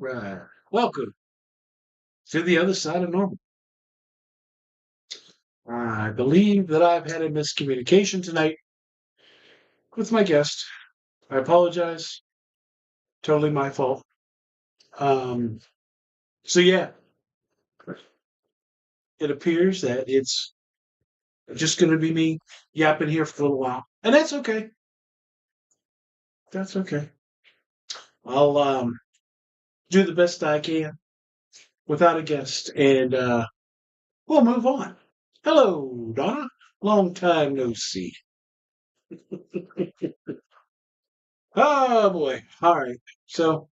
Right. Welcome to the other side of normal. I believe that I've had a miscommunication tonight with my guest. I apologize. Totally my fault. Um, so yeah, it appears that it's just going to be me yapping here for a little while, and that's okay. That's okay. I'll do the best I can without a guest, and we'll move on. Hello, Donna. Long time no see. Oh boy. All right. So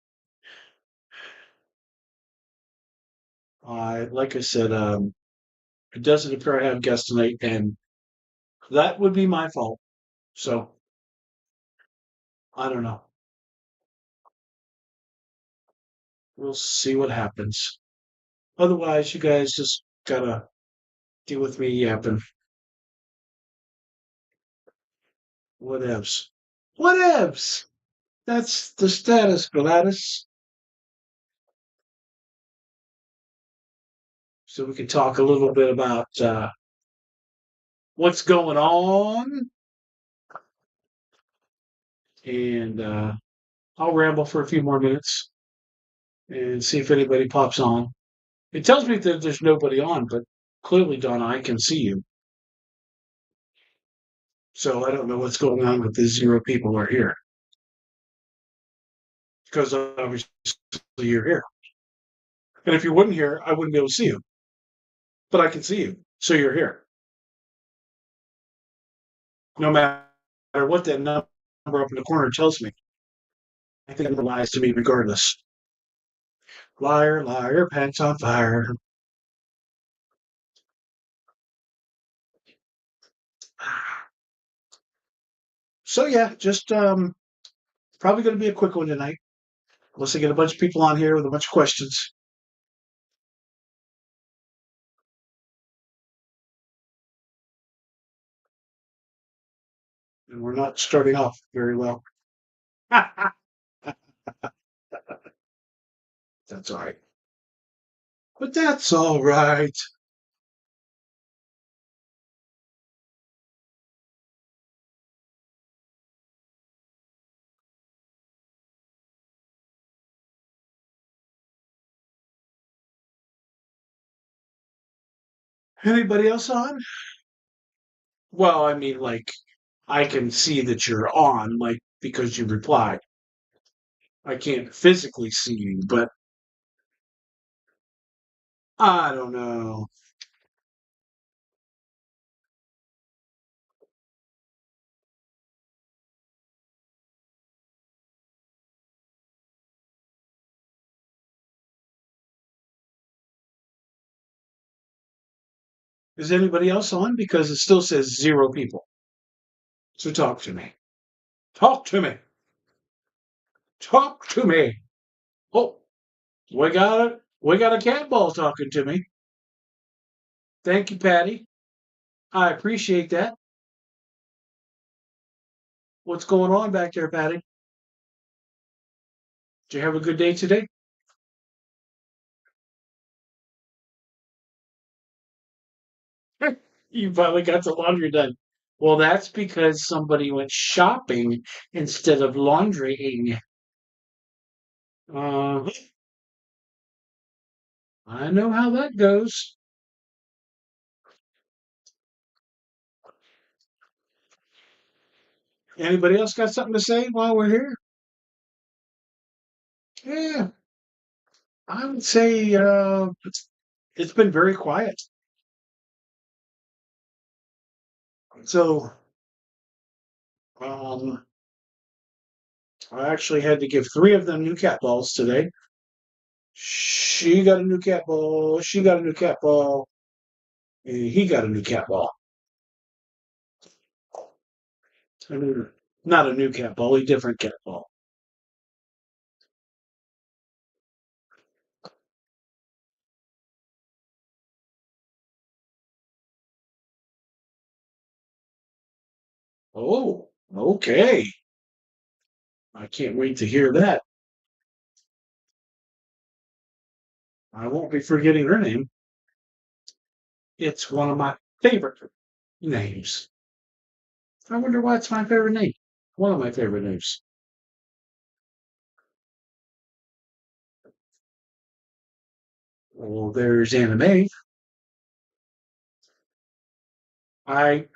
like I said, it doesn't appear I have guests tonight, and that would be my fault. So I don't know. We'll see what happens. Otherwise, you guys just gotta deal with me yapping. Whatevs. Whatevs. That's the status, Gladys. So we can talk a little bit about what's going on, and I'll ramble for a few more minutes and see if anybody pops on. It tells me that there's nobody on, but clearly, Donna, I can see you. So I don't know what's going on with the zero people who are here because obviously you're here. And if you weren't here, I wouldn't be able to see you. But I can see you, so you're here. No matter what that number up in the corner tells me, I think it lies to me regardless. Liar, liar, pants on fire. So yeah, just probably going to be a quick one tonight. Unless I get a bunch of people on here with a bunch of questions. And we're not starting off very well. That's all right. But that's all right. Anybody else on? Well, I mean, like, I can see that you're on, like, because you replied. I can't physically see you, but I don't know. Is anybody else on? Because it still says zero people. So talk to me. Talk to me. Talk to me. Oh, we got a cat ball talking to me. Thank you, Patty. I appreciate that. What's going on back there, Patty? Did you have a good day today? You finally got the laundry done. Well, that's because somebody went shopping instead of laundrying. Uh, I know how that goes. Anybody else got something to say while we're here? Yeah, I would say it's been very quiet. So um, I actually had to give three of them new cat balls today. She got a new cat ball. She got a new cat ball. And he got a new cat ball. I mean, not a new cat ball, a different cat ball. Oh, okay. I can't wait to hear that. I won't be forgetting her name. It's one of my favorite names. I wonder why it's my favorite name. One of my favorite names. Well, there's anime. I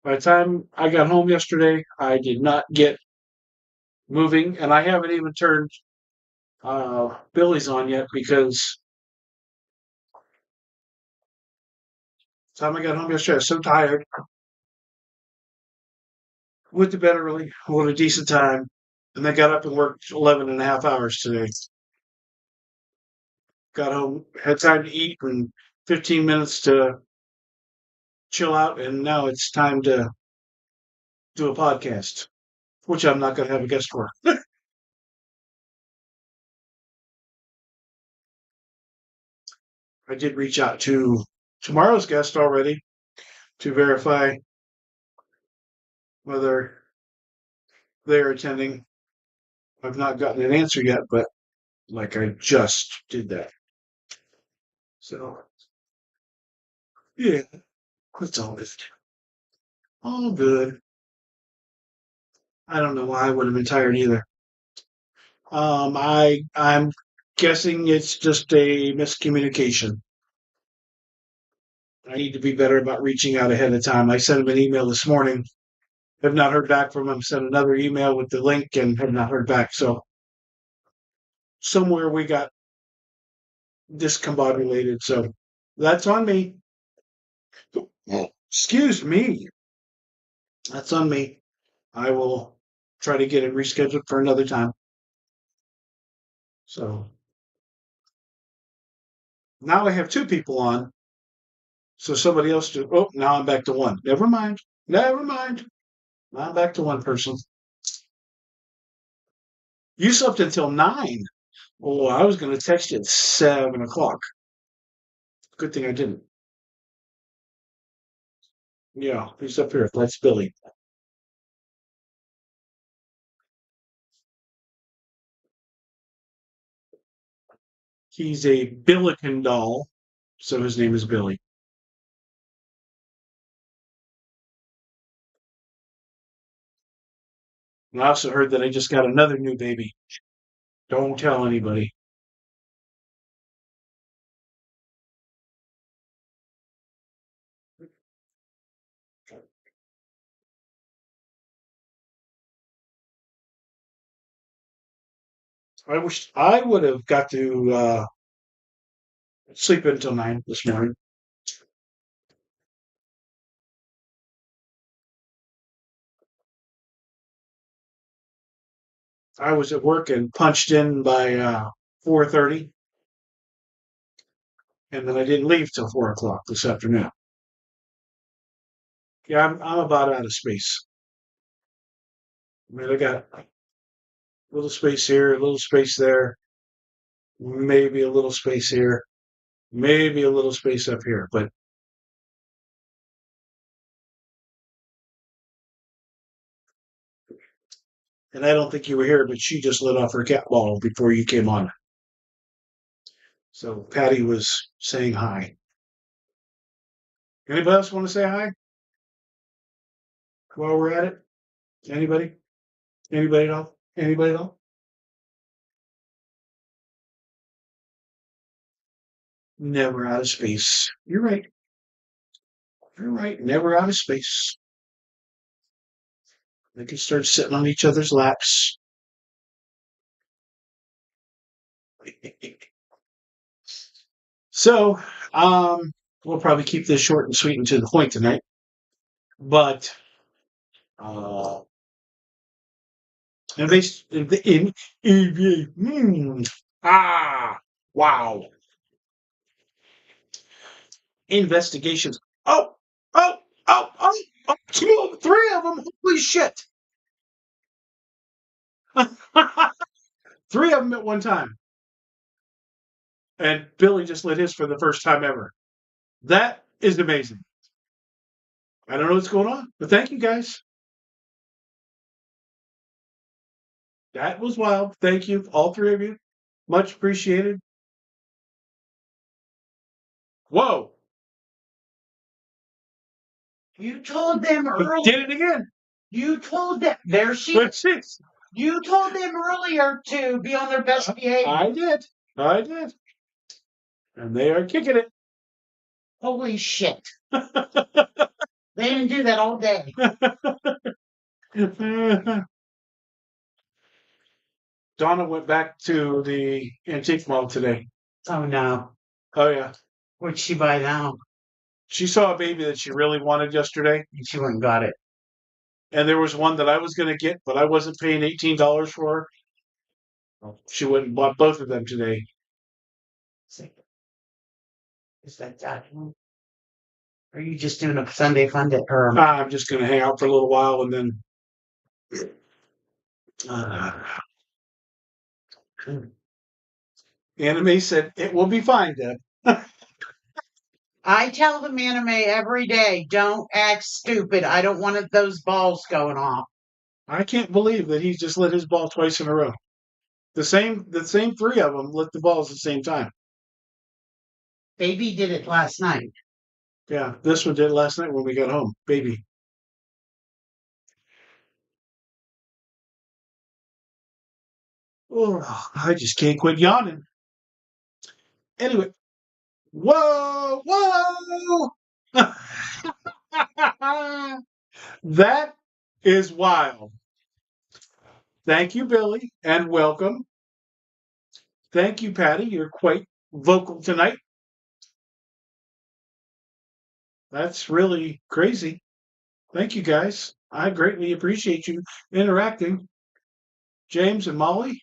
By the time I got home yesterday, I did not get moving, and I haven't even turned Billy's on yet because the time I got home yesterday, I was so tired. Went to bed early, had a decent time, and then got up and worked 11 and a half hours today. Got home, had time to eat, and 15 minutes to chill out, and now it's time to do a podcast, which I'm not going to have a guest for. I did reach out to tomorrow's guest already to verify whether they're attending. I've not gotten an answer yet, but like I just did that. So yeah, it's all good. I don't know why I would have been tired either. I'm guessing it's just a miscommunication. I need to be better about reaching out ahead of time. I sent him an email this morning. Have not heard back from him. Sent another email with the link and have not heard back. So somewhere we got discombobulated. So that's on me. Excuse me. That's on me. I will try to get it rescheduled for another time. So now I have two people on. So somebody else do. Oh, now I'm back to one. Never mind. Never mind. Now I'm back to one person. You slept until 9. Oh, I was going to text you at 7 o'clock. Good thing I didn't. Yeah, he's up here. That's Billy. He's a Billiken doll, so his name is Billy. And I also heard that I just got another new baby. Don't tell anybody. I wish I would have got to sleep until 9 this morning. I was at work and punched in by 4:30, and then I didn't leave till 4 o'clock this afternoon. Yeah, I'm about out of space. I mean, I got a little space here, a little space there, maybe a little space here, maybe a little space up here. But and I don't think you were here, but she just lit off her cat ball before you came on. So Patty was saying hi. Anybody else want to say hi while we're at it? Anybody? Anybody at all? Anybody at all? Never out of space. You're right. You're right. Never out of space. They can start sitting on each other's laps. So, we'll probably keep this short and sweet and to the point tonight. But uh, in wow, investigations. Oh, oh, oh, 3 of them. Holy shit! 3 of them at one time. And Billy just lit his for the first time ever. That is amazing. I don't know what's going on, but thank you guys. That was wild. Thank you, all 3 of you. Much appreciated. Whoa! You told them Did earlier. it again. You told them. There she But is. she's- You told them earlier to be on their best behavior. I did. I did. And they are kicking it. Holy shit. They didn't do that all day. Donna went back to the antique mall today. Oh no. Oh, yeah. What'd she buy now? She saw a baby that she really wanted yesterday. And she went and got it. And there was one that I was going to get, but I wasn't paying $18 for her. She went and bought both of them today. Is that that one? Or are you just doing a Sunday fun day? Or I'm just going to hang out for a little while and then. Anime said, it will be fine, Deb. I tell them anime every day, don't act stupid. I don't want those balls going off. I can't believe that he just lit his ball twice in a row. The same three of them lit the balls at the same time. Baby did it last night. Yeah, this one did last night when we got home. Baby. Oh, I just can't quit yawning. Anyway, whoa, whoa! That is wild. Thank you, Billy, and welcome. Thank you, Patty. You're quite vocal tonight. That's really crazy. Thank you, guys. I greatly appreciate you interacting. James and Molly,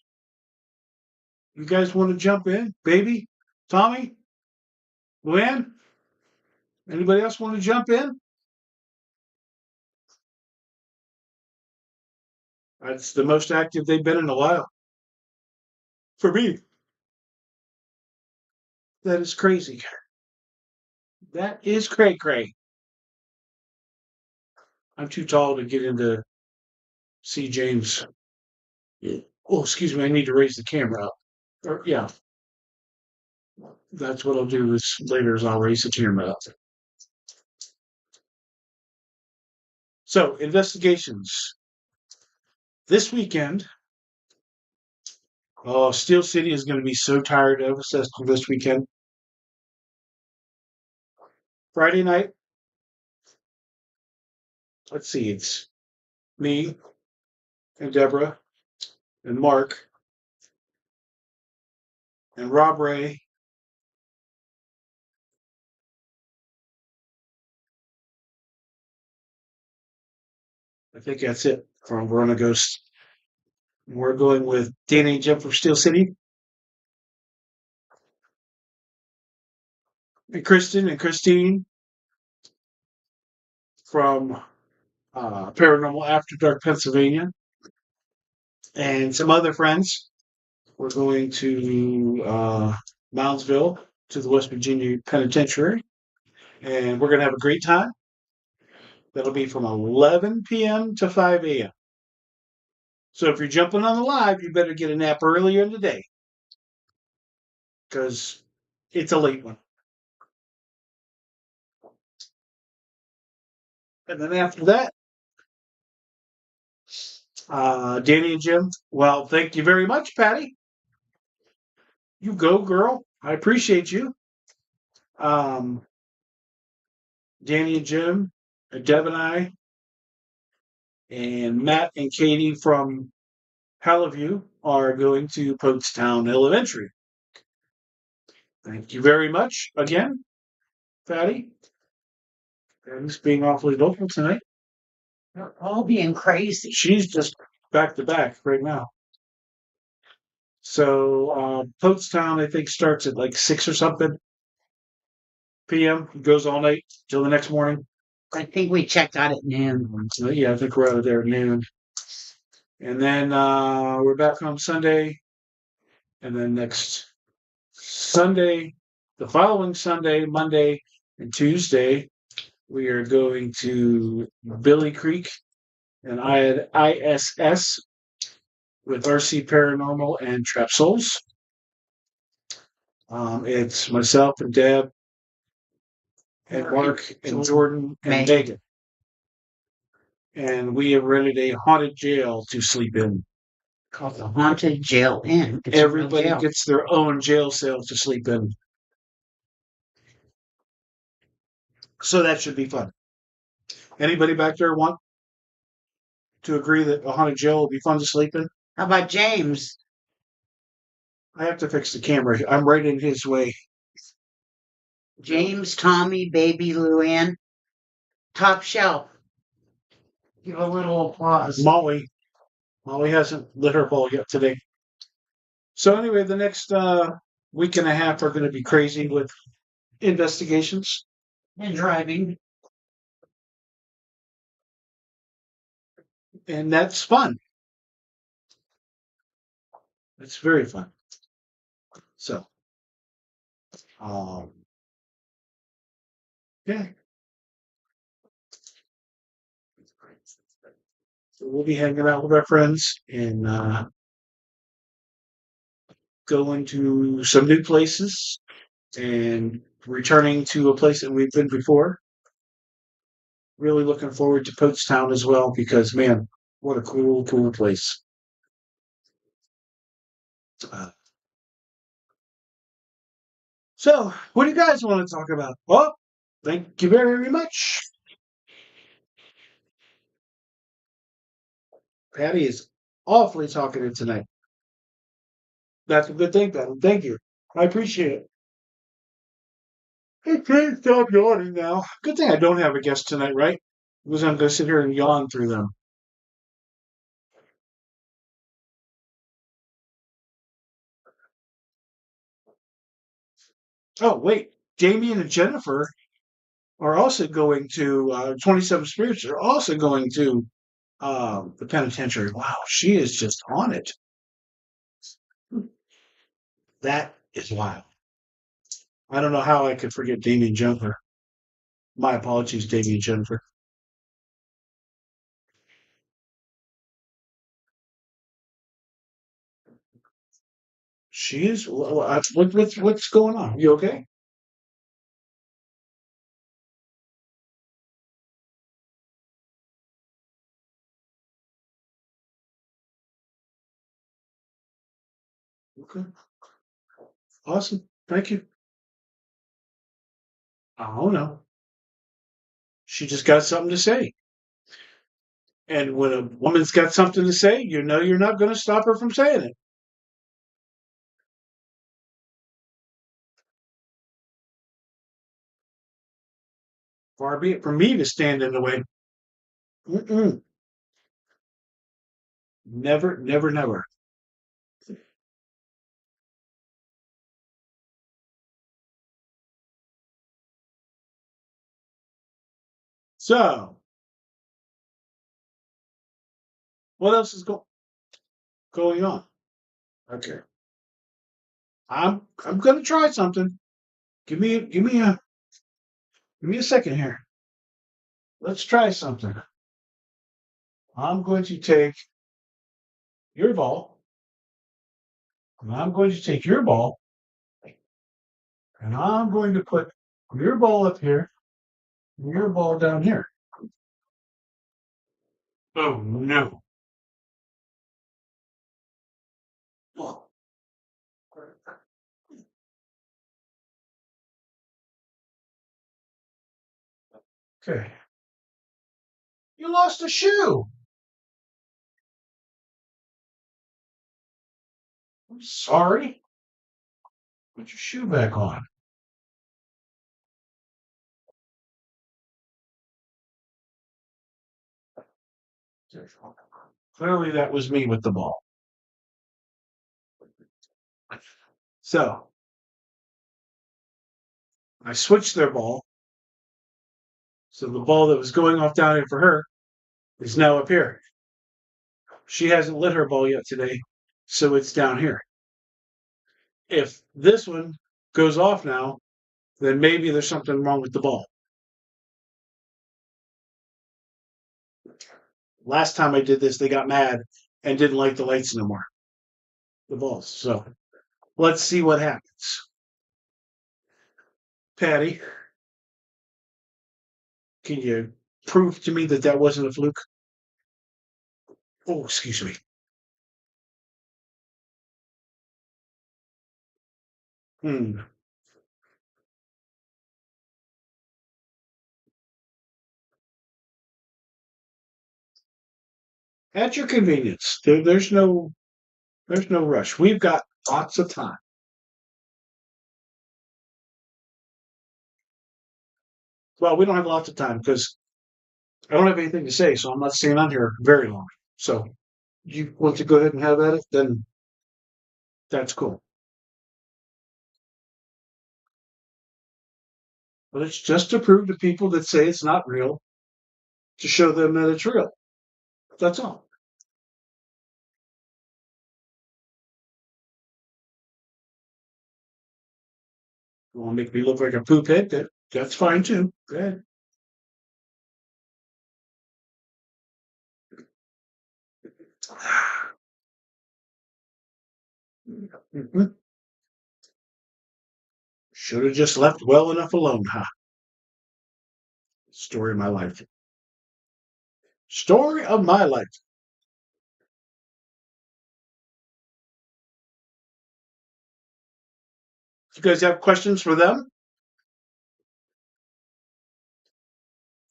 you guys want to jump in? Baby, Tommy, Luann, anybody else want to jump in? That's the most active they've been in a while. For me. That is crazy. That is cray cray. I'm too tall to get into see James. Oh, excuse me. I need to raise the camera up. Or, yeah, that's what I'll do is later is I'll raise the camera up. So investigations this weekend. Oh, Steel City is going to be so tired of us this weekend. Friday night. Let's see. It's me and Deborah and Mark and Rob Ray. I think that's it from Verona Ghost. We're going with Danny and Jim from Steel City. And Kristen and Christine from Paranormal After Dark, Pennsylvania. And some other friends. We're going to Moundsville to the West Virginia Penitentiary. And we're going to have a great time. That'll be from 11 p.m. to 5 a.m. So if you're jumping on the live, you better get a nap earlier in the day because it's a late one. And then after that, Danny and Jim. Well, thank you very much, Patty. You go, girl. I appreciate you. Danny and Jim, and Deb and I, and Matt and Katie from Hallview are going to Poatstown Elementary. Thank you very much again, Patty. Patty's being awfully vocal tonight. They're all being crazy. She's just back to back right now. So Poatstown, I think, starts at like 6 or something p.m. It goes all night till the next morning. I think we checked out at noon. So, yeah, I think we're out of there at noon. And then we're back on Sunday. And then next Sunday, the following Sunday, Monday, and Tuesday, we are going to Billy Creek and ISS with RC Paranormal and Trap Souls. It's myself and Deb and Mark and Jordan and Megan. Megan. And we have rented a haunted jail to sleep in. Called the Haunted Jail Inn. It's a real Everybody jail. gets their own jail cell to sleep in. So that should be fun. Anybody back there want to agree that a haunted jail will be fun to sleep in? How about James? I have to fix the camera. I'm right in his way. James, Tommy, Baby, Luann. Top shelf. Give a little applause. Molly hasn't lit her bowl yet today. So anyway, the next week and a half are going to be crazy with investigations. And driving. And that's fun. It's very fun. So, yeah. So we'll be hanging out with our friends and going to some new places and returning to a place that we've been before. Really looking forward to Poachstown as well because, man, what a cool place. So, what do you guys want to talk about? Well, thank you very much. Patty is awfully talkative tonight. That's a good thing, Patty. Thank you. I appreciate it. I can't stop yawning now. Good thing I don't have a guest tonight, right? Because I'm going to sit here and yawn through them. Oh, wait. Damien and Jennifer are also going to 27 Spirits are also going to the penitentiary. Wow, she is just on it. That is wild. I don't know how I could forget Damien Jennifer. My apologies, Damien Jennifer. She is. What's going on? You okay? Okay. Awesome. Thank you. Oh no. She just got something to say. And when a woman's got something to say, you know you're not going to stop her from saying it. Far be it from me to stand in the way. Mm-mm. Never, never, never. So, what else is going on? Okay, I'm going to try something. Give me a second here. Let's try something. I'm going to take your ball, and I'm going to take your ball, and I'm going to put your ball up here, and your ball down here. Oh no. Oh, okay. You lost a shoe. I'm sorry. Put your shoe back on. Clearly, that was me with the ball. So I switched their ball. So the ball that was going off down here for her is now up here. She hasn't lit her ball yet today, so it's down here. If this one goes off now, then maybe there's something wrong with the ball. Last time I did this, they got mad and didn't like the lights no more. The balls. So let's see what happens. Patty, Can you prove to me that that wasn't a fluke? Oh, excuse me. Hmm. At your convenience. There's no rush. We've got lots of time. Well, we don't have lots of time because I don't have anything to say, so I'm not staying on here very long. So you want to go ahead and have at it, then that's cool. But it's just to prove to people that say it's not real, to show them that it's real. That's all. You want to make me look like a poop head? That's fine too. Go ahead. Mhm. Should have just left well enough alone, huh? Story of my life. Story of my life. You guys have questions for them?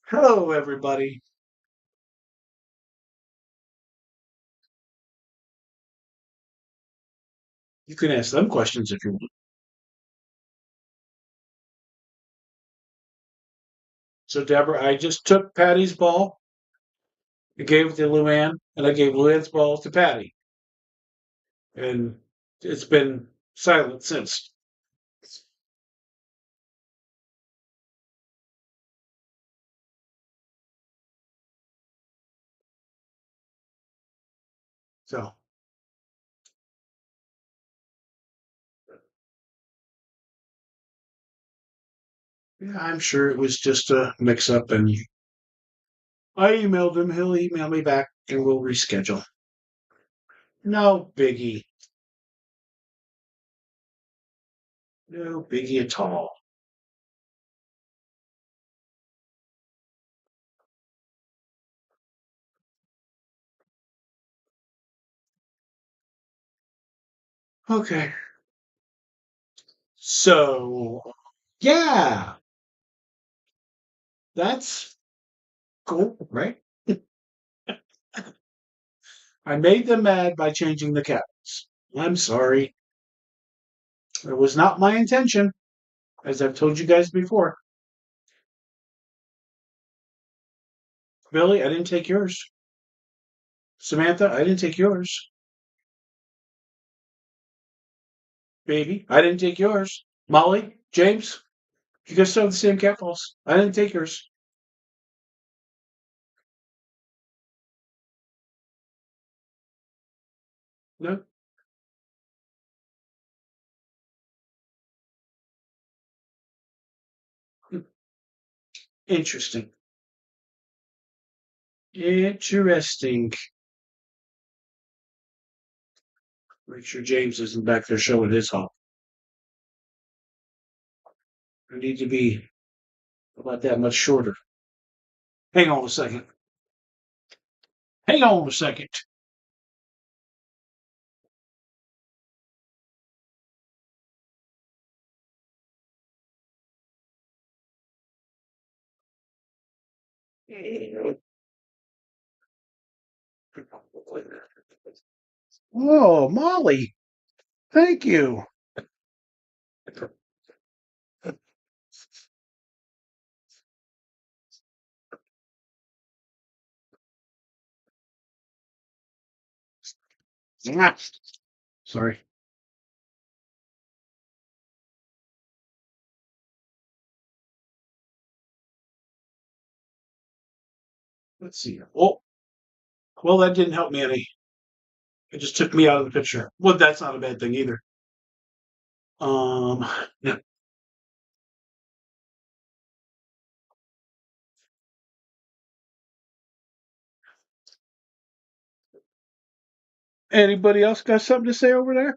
Hello, everybody. You can ask them questions if you want. So, Deborah, I just took Patty's ball, I gave it to Luann, and I gave Luann's ball to Patty. And it's been silent since. So, yeah, I'm sure it was just a mix up. And I emailed him. He'll email me back and we'll reschedule. No biggie. No biggie at all. Okay. So, yeah, that's cool, right? I made them mad by changing the captions. I'm sorry. It was not my intention, as I've told you guys before. Billy, I didn't take yours. Samantha, I didn't take yours. Baby, I didn't take yours. Molly, James, you guys still have the same capitals. I didn't take yours. No. Interesting. Interesting. Make sure James isn't back there showing his hop. I need to be about that much shorter. Hang on a second. Hang on a second. Oh, Molly, thank you. Sorry. Let's see. Oh, well, that didn't help me any. It just took me out of the picture. Well, that's not a bad thing either. Yeah. Anybody else got something to say over there?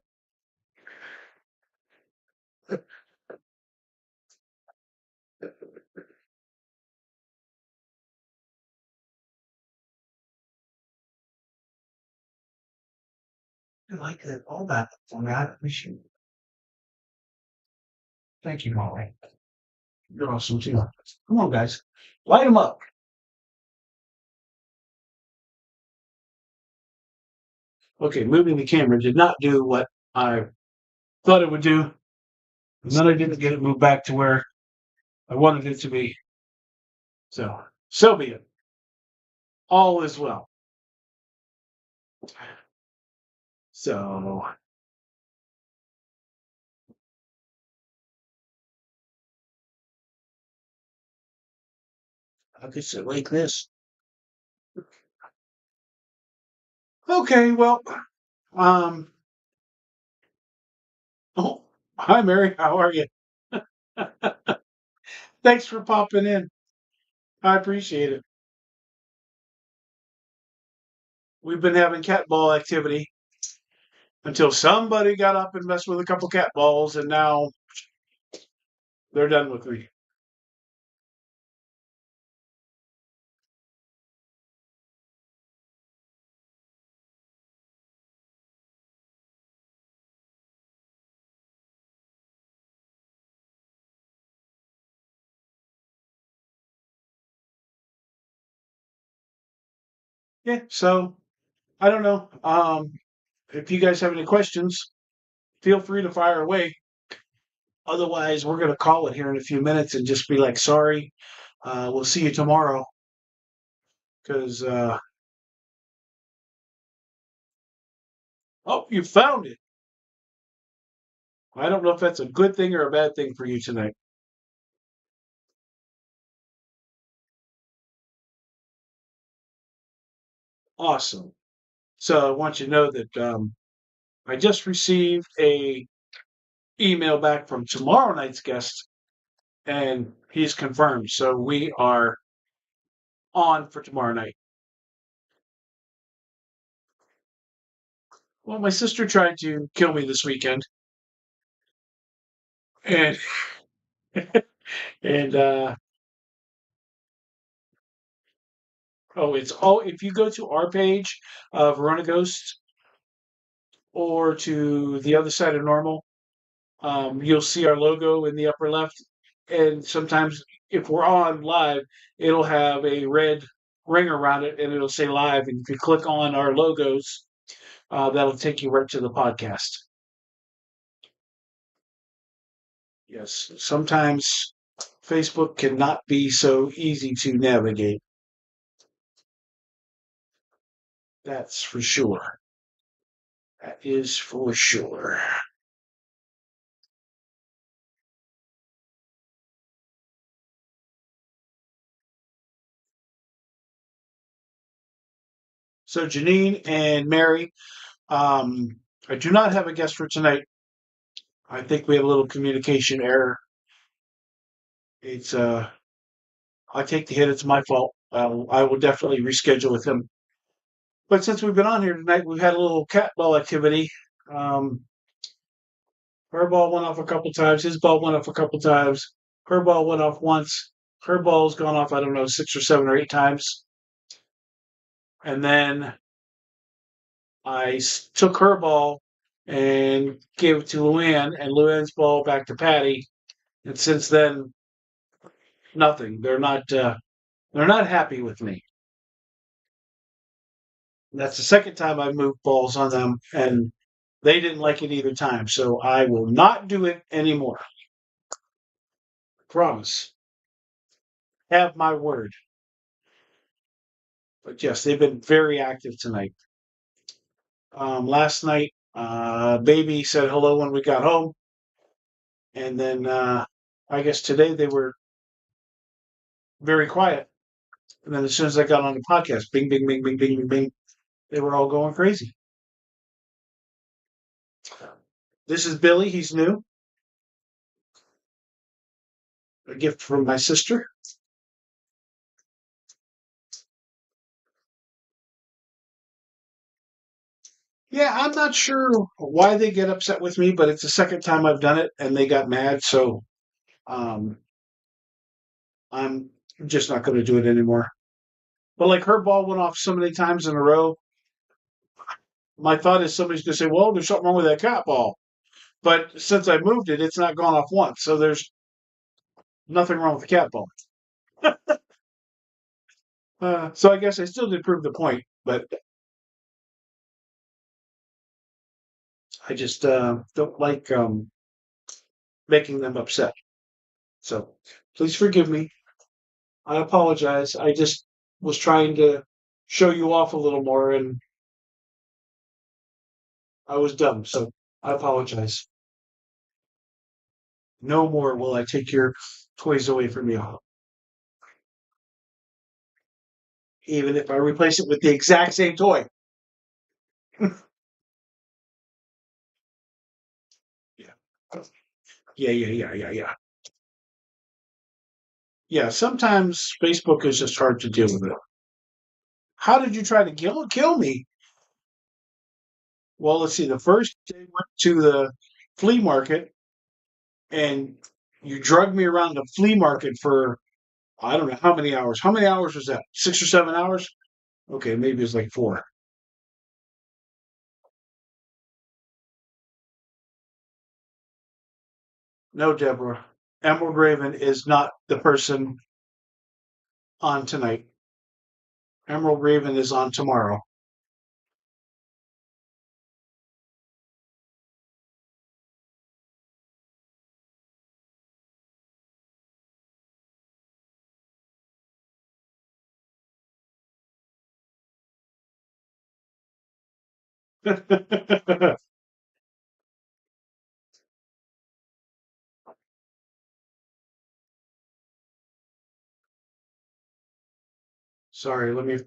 I like that all that for me. I appreciate it. Thank you, Molly. You're awesome too. Come on, guys. Light them up. Okay, moving the camera did not do what I thought it would do. And then I didn't get it moved back to where I wanted it to be. So be it. All is well. So I could sit like this. Okay, well, um, oh, hi Mary, how are you? Thanks for popping in. I appreciate it. We've been having cat ball activity until somebody got up and messed with a couple cat balls, and now they're done with me. Yeah, so I don't know. If you guys have any questions, feel free to fire away. Otherwise, we're going to call it here in a few minutes and just be like, sorry, we'll see you tomorrow. Because, oh, you found it. I don't know if that's a good thing or a bad thing for you tonight. Awesome. So I want you to know that I just received a email back from tomorrow night's guest, and he's confirmed. So we are on for tomorrow night. Well, my sister tried to kill me this weekend, and and oh, it's all if you go to our page of Verona Ghost or to the other side of normal, you'll see our logo in the upper left. And sometimes if we're on live, it'll have a red ring around it and it'll say live. And if you click on our logos, that'll take you right to the podcast. Yes, sometimes Facebook cannot be so easy to navigate. That's for sure. That is for sure. So Janine and Mary, I do not have a guest for tonight. I think we have a little communication error. It's I take the hit. It's my fault. I will definitely reschedule with him. But since we've been on here tonight, we've had a little cat ball activity. Um, her ball went off a couple times. His ball went off a couple times. Her ball went off once. Her ball's gone off, I don't know, 6 or 7 or 8 times. And then took her ball and gave it to Luann, and Luann's ball back to Patty. And since then, nothing. They're not happy with me. That's the second time I moved balls on them, and they didn't like it either time. So I will not do it anymore. Promise. Have my word. But yes, they've been very active tonight. Last night, baby said hello when we got home, and then I guess today they were very quiet. And then as soon as I got on the podcast, bing, bing, bing, bing, bing, bing, bing, they were all going crazy. This is Billy. He's new. A gift from my sister. Yeah, I'm not sure why they get upset with me, but it's the second time I've done it and they got mad. So um, I'm just not going to do it anymore. But like her ball went off so many times in a row. my thought is somebody's going to say, well, there's something wrong with that cat ball. But since I moved it, it's not gone off once. So there's nothing wrong with the cat ball. So I guess I still did prove the point, but I just don't like making them upset. So please forgive me. I apologize. I just was trying to show you off a little more and I was dumb. So I apologize. No more will I take your toys away from you, even if I replace it with the exact same toy. Yeah. Yeah. Yeah, sometimes Facebook is just hard to deal with it. How did you try to kill me? Well, let's see. The first day went to the flea market and you drugged me around the flea market for I don't know how many hours. How many hours was that? 6 or 7 hours? Okay, maybe it's like 4. No, Deborah. Emerald Raven is not the person on tonight. Emerald Raven is on tomorrow. Sorry, let me.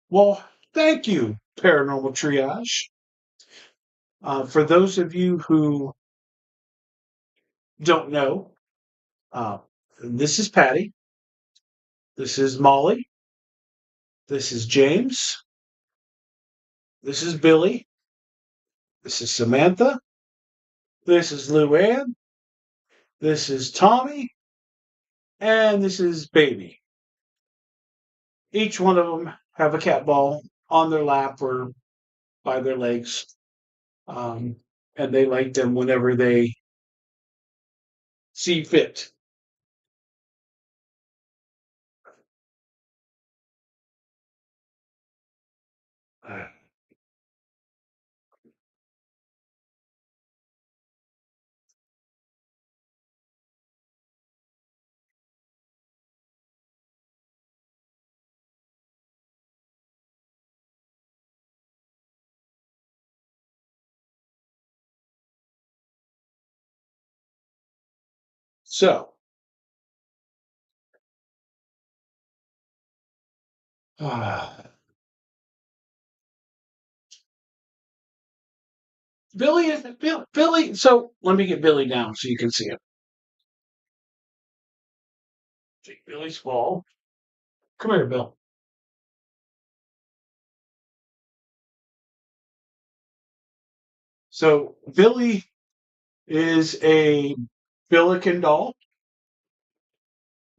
Well, thank you, Paranormal Triage. For those of you who don't know, uh, this is Patty. This is Molly. This is James. This is Billy. This is Samantha. This is Luann. This is Tommy. And this is Baby. Each one of them have a cat ball on their lap or by their legs. Um, and they like them whenever they see fit. Uh, so, uh, Billy is Billy. So let me get Billy down so you can see him. Take Billy's ball. Come here, Bill. So Billy is a Billiken doll.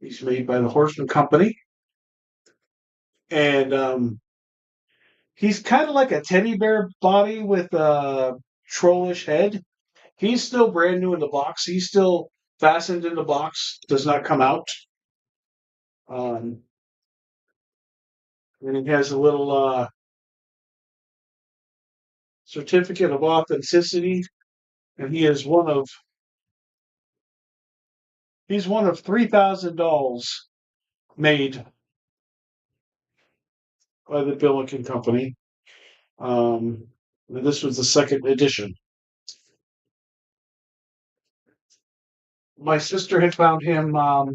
He's made by the Horseman Company, and he's kind of like a teddy bear body with a trollish head. He's still brand new in the box. He's still fastened in the box. Does not come out. And he has a little certificate of authenticity. And he's one of 3,000 dolls made by the Billiken Company. This was the second edition. My sister had found him at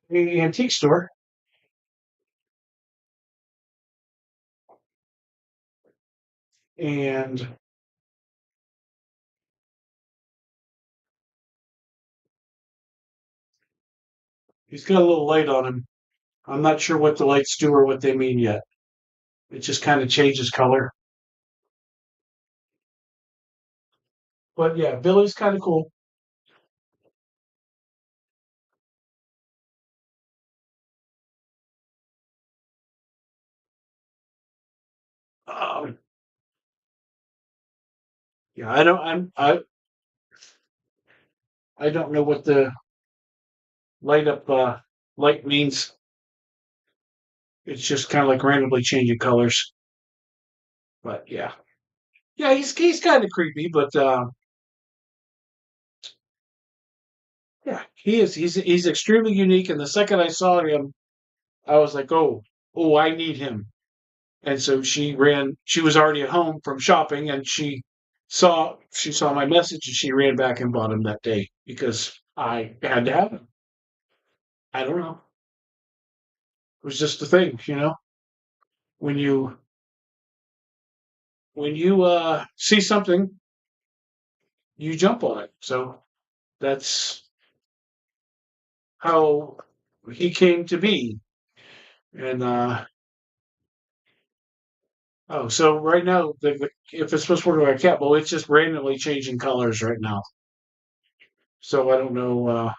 the antique store, and he's got a little light on him. I'm not sure what the lights do or what they mean yet. It just kind of changes color. But yeah, Billy's kind of cool. Um, yeah, I don't. I don't know what the light up light means. It's just kind of like randomly changing colors. But yeah, yeah, he's kind of creepy, but yeah, he is. He's extremely unique. And the second I saw him, I was like, oh, I need him. And so she ran. She was already at home from shopping, and she saw my message, and she ran back and bought him that day because I had to have him. I don't know. It was just a thing, when you see something, you jump on it. So that's how he came to be. And oh, so right now, if it's supposed to work like a cat, well, it's just randomly changing colors right now. So I don't know.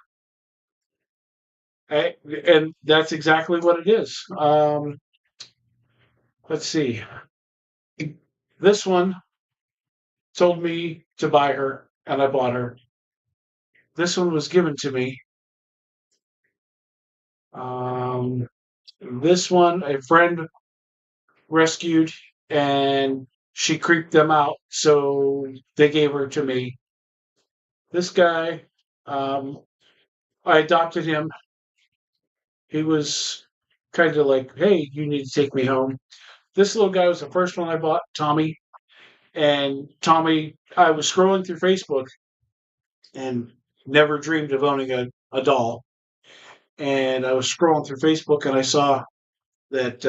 And that's exactly what it is. Let's see. This one told me to buy her, and I bought her. This one was given to me. Um, this one, a friend rescued, and she creeped them out, so they gave her to me. This guy, um, I adopted him. He was kind of like, hey, you need to take me home. This little guy was the first one I bought, Tommy. And Tommy, I was scrolling through Facebook and never dreamed of owning a doll. And I was scrolling through Facebook and I saw that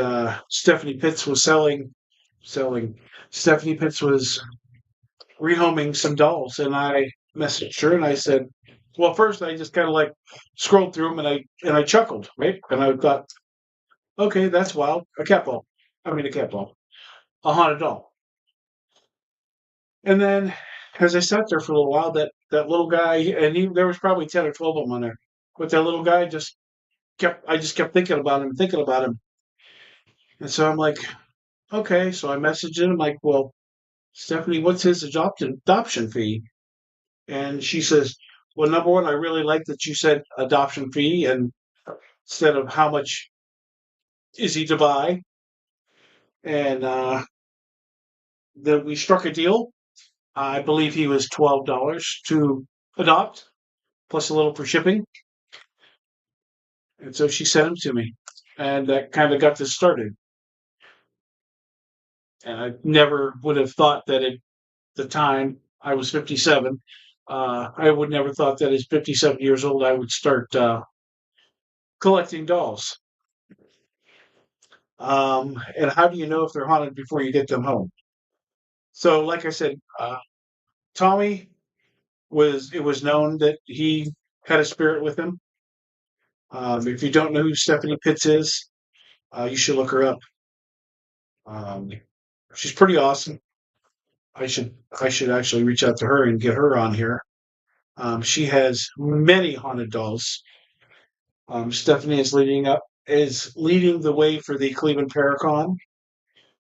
Stephanie Pitts was selling. Stephanie Pitts was rehoming some dolls, and I messaged her and I said, well, first I just kind of like scrolled through them and I chuckled, right? And I thought, okay, that's wild. A cat ball. I mean, a cat ball. A haunted doll. And then as I sat there for a little while, that little guy, and there was probably 10 or 12 of them on there, but that little guy I just kept thinking about him. And so I'm like, okay. So I messaged him, like, well, Stephanie, what's his adoption fee? And she says, well, number one, I really like that you said adoption fee and instead of how much is he to buy. And then we struck a deal. I believe he was $12 to adopt, plus a little for shipping. And so she sent him to me. And that kind of got this started. And I never would have thought that at the time I was 57, I would never thought that at 57 years old I would start collecting dolls. And how do you know if they're haunted before you get them home? So, like I said, Tommy it was known that he had a spirit with him. If you don't know who Stephanie Pitts is, you should look her up. Um, she's pretty awesome. I should actually reach out to her and get her on here. She has many haunted dolls. Stephanie is leading the way for the Cleveland Paracon.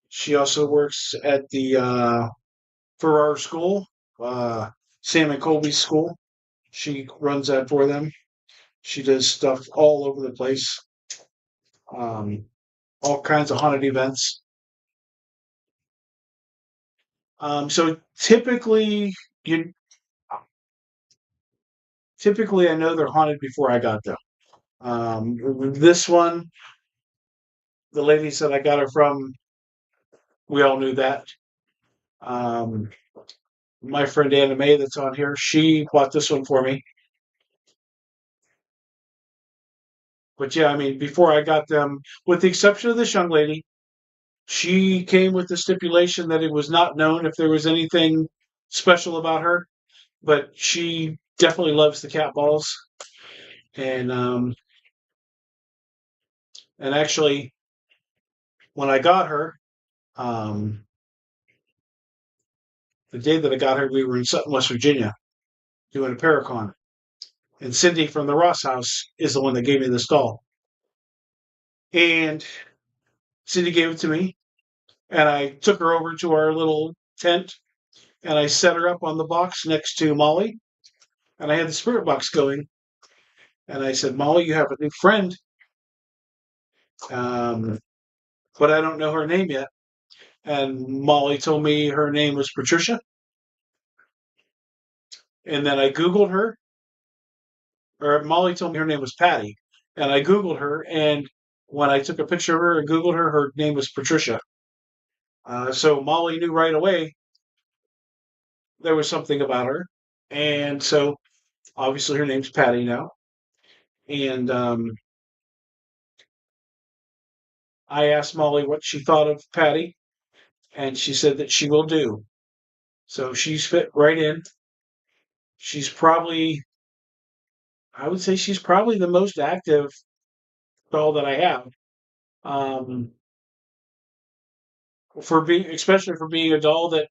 She also works at the Farrar School, uh, Sam and Colby's school. She runs that for them. She does stuff all over the place, um, all kinds of haunted events. So you typically I know they're haunted before I got them. This one, the lady said I got her from. We all knew that. Um, my friend Anna Mae that's on here, she bought this one for me. But yeah, I mean, before I got them, with the exception of this young lady, she came with the stipulation that it was not known if there was anything special about her, but she definitely loves the cat balls. And and actually, when I got her, um, the day that I got her, we were in Sutton, West Virginia, doing a Paracon. And Cindy from the Ross house is the one that gave me this doll. And Cindy gave it to me. And I took her over to our little tent and I set her up on the box next to Molly. And I had the spirit box going. And I said, Molly, you have a new friend. Um, but I don't know her name yet. And Molly told me her name was Patricia. And then I Googled her, or Molly told me her name was Patty. And I Googled her. And when I took a picture of her and Googled her, her name was Patricia. So Molly knew right away there was something about her. And so obviously her name's Patty now. And I asked Molly what she thought of Patty, and she said that she will do. So she's fit right in. She's probably, I would say she's probably the most active doll that I have. Um, for being, especially for being a doll that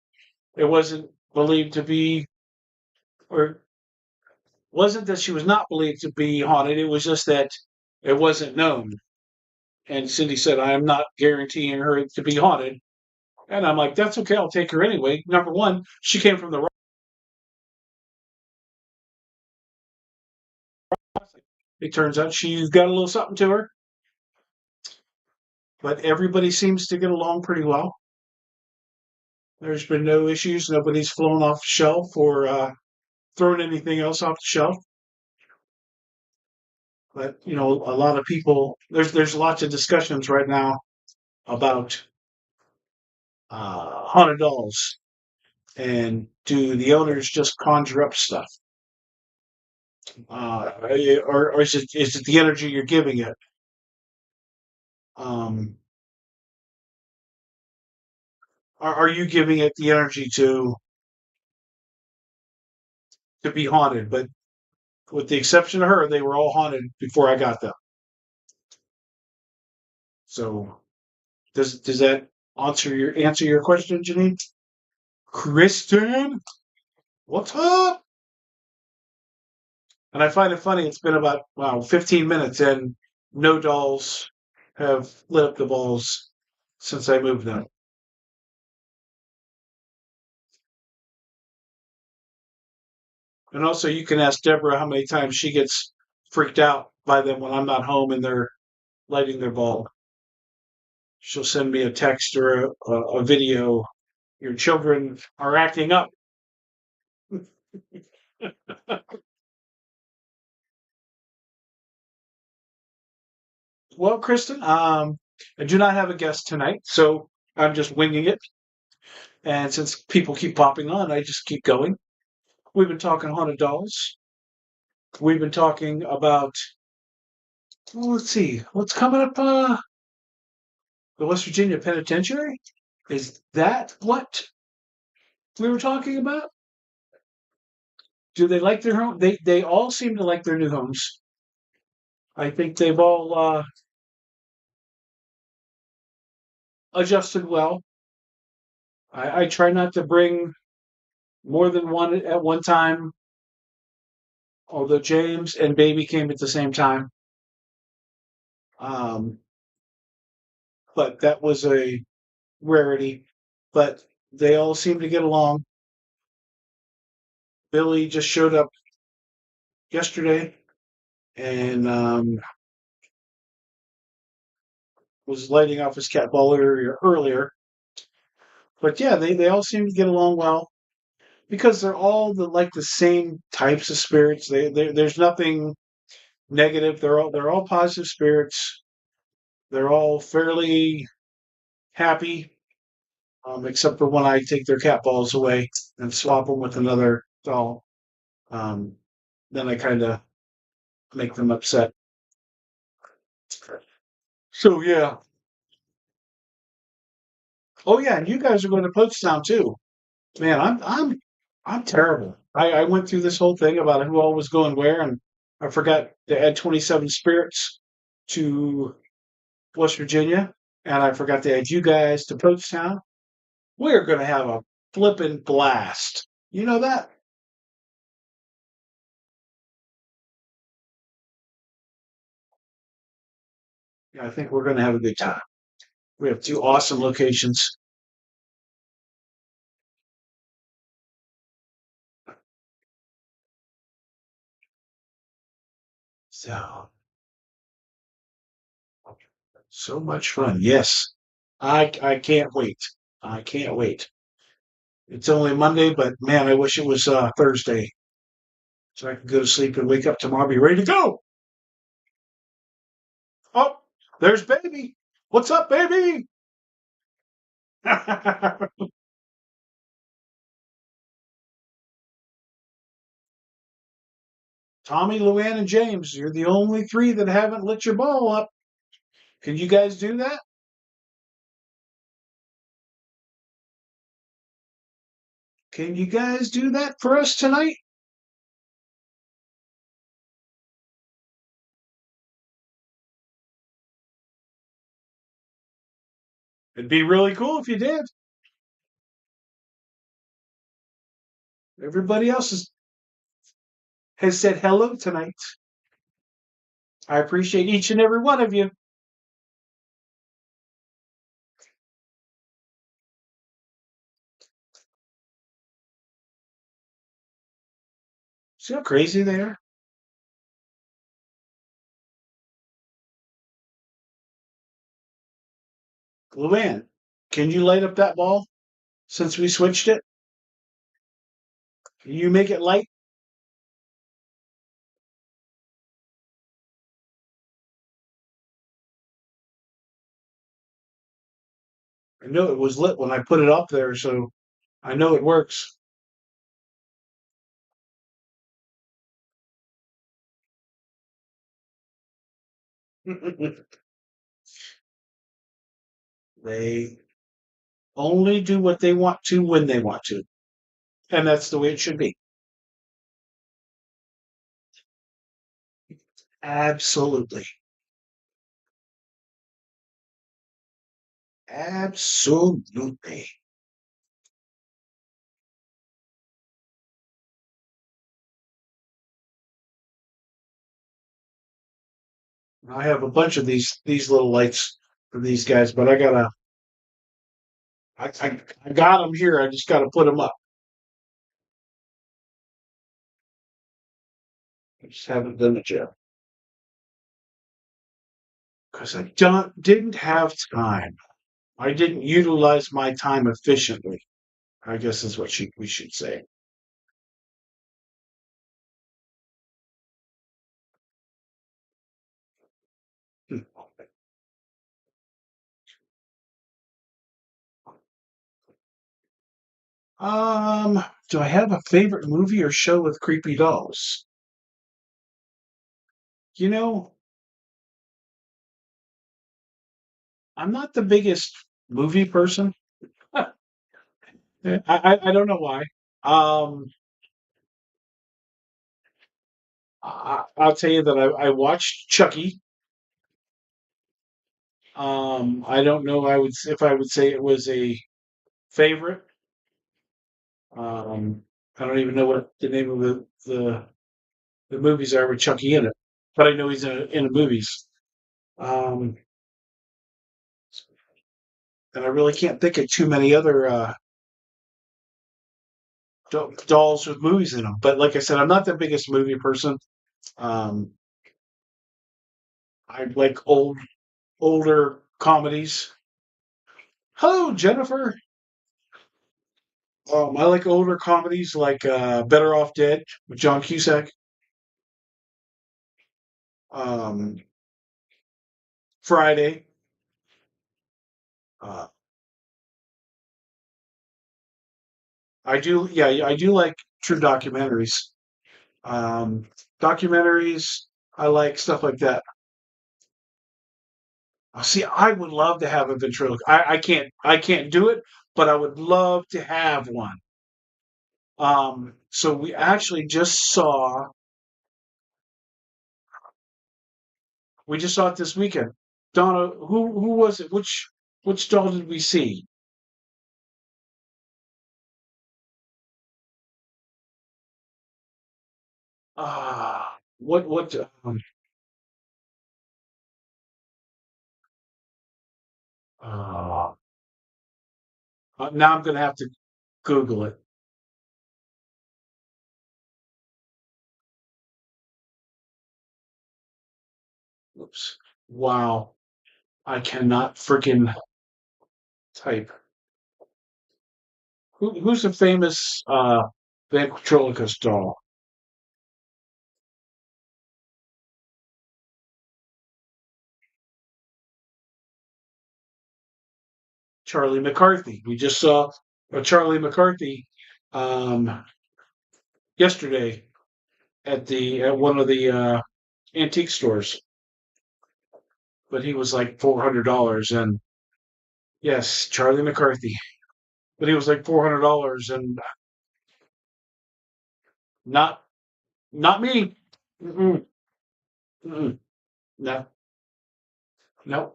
it wasn't believed to be, or wasn't that she was not believed to be haunted. It was just that it wasn't known. And Cindy said, I am not guaranteeing her to be haunted. And I'm like, that's okay. I'll take her anyway. Number one, she came from the right. It turns out she's got a little something to her, but everybody seems to get along pretty well. There's been no issues. Nobody's flown off the shelf or thrown anything else off the shelf. But you know, a lot of people there's lots of discussions right now about haunted dolls and do the owners just conjure up stuff, or is it the energy you're giving it? Um, are you giving it the energy to be haunted? But with the exception of her, they were all haunted before I got them. So does that answer your question, Janine? Kristen, what's up? And I find it funny. It's been about 15 minutes, and no dolls have lit up the balls since I moved them. And also, you can ask Deborah how many times she gets freaked out by them when I'm not home and they're lighting their bulb. She'll send me a text or a video. Your children are acting up. Well, Kristen, I do not have a guest tonight, so I'm just winging it. And since people keep popping on, I just keep going. We've been talking haunted dolls. We've been talking about, well, let's see, what's coming up? The West Virginia Penitentiary? Is that what we were talking about? Do they like their home? They all seem to like their new homes. I think they've all adjusted well. I try not to bring more than one at one time, although James and Baby came at the same time. Um, but that was a rarity. But they all seem to get along. Billy just showed up yesterday and was lighting off his cat ball earlier. But yeah, they all seem to get along well because they're all like the same types of spirits. There's nothing negative. They're all positive spirits. They're all fairly happy, except for when I take their cat balls away and swap them with another doll. Um, then I kind of make them upset. So yeah. Oh yeah, and you guys are going to Poachstown too. Man, I'm terrible. I went through this whole thing about who all was going where, and I forgot to add 27 spirits to West Virginia, and I forgot to add you guys to Poachstown. We're going to have a flippin' blast. You know that? Yeah, I think we're going to have a good time. We have two awesome locations. So, so much fun. Yes. I can't wait. I can't wait. It's only Monday, but man, I wish it was Thursday so I can go to sleep and wake up tomorrow, and be ready to go. Oh, there's baby. What's up, baby? Tommy, Luann, and James, you're the only three that haven't lit your ball up. Can you guys do that? Can you guys do that for us tonight? It'd be really cool if you did. Everybody else has said hello tonight. I appreciate each and every one of you. See how crazy they are? Luann, can you light up that ball since we switched it? Can you make it light? I know it was lit when I put it up there, so I know it works. They only do what they want to when they want to. And that's the way it should be. Absolutely. Absolutely. I have a bunch of these little lights for these guys, but I got them here. I just gotta put them up. I just haven't done it yet because I didn't have time. I didn't utilize my time efficiently. I guess is what we should say. Hmm. Do I have a favorite movie or show with creepy dolls? You know, I'm not the biggest movie person. I don't know why. Um, I'll tell you that I watched Chucky. I don't know. If I would say it was a favorite. Um, I don't even know what the name of the movies are with Chucky in it, but I know he's in the movies. Um, and I really can't think of too many other dolls with movies in them. But like I said, I'm not the biggest movie person. Um, I like older comedies. Hello, Jennifer. I like older comedies like Better Off Dead with John Cusack. Um, Friday. Uh, I do, yeah, I do like true documentaries. Um, Documentaries, I like stuff like that. See, I would love to have a ventriloquist. I can't do it, but I would love to have one. So we actually we just saw it this weekend. Donna, who was it? Which doll did we see? What? Uh, Now I'm gonna have to Google it. Oops. Wow. I cannot freaking type. Who's the famous ventriloquist doll? Charlie McCarthy. We just saw a Charlie McCarthy um, yesterday at one of the antique stores, but he was like $400. And yes, Charlie McCarthy, but he was like $400, and not not me. Mm-mm, mm-mm, no, no,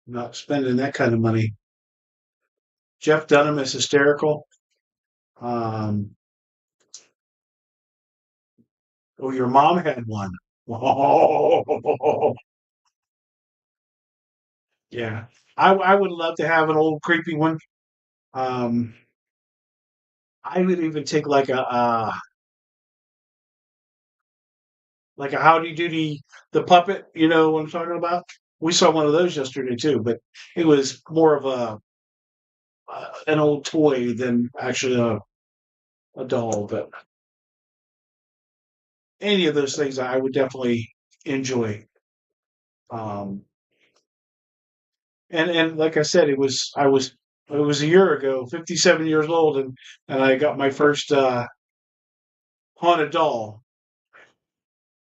not spending that kind of money. Jeff Dunham is hysterical. Um, oh, your mom had one. Oh, yeah. I would love to have an old creepy one. Um, I would even take like a Howdy Doody the puppet. You know what I'm talking about? We saw one of those yesterday too, but it was more of a an old toy than actually a doll. But any of those things, I would definitely enjoy. Um, and like I said, it was a year ago, 57 years old, and I got my first haunted doll.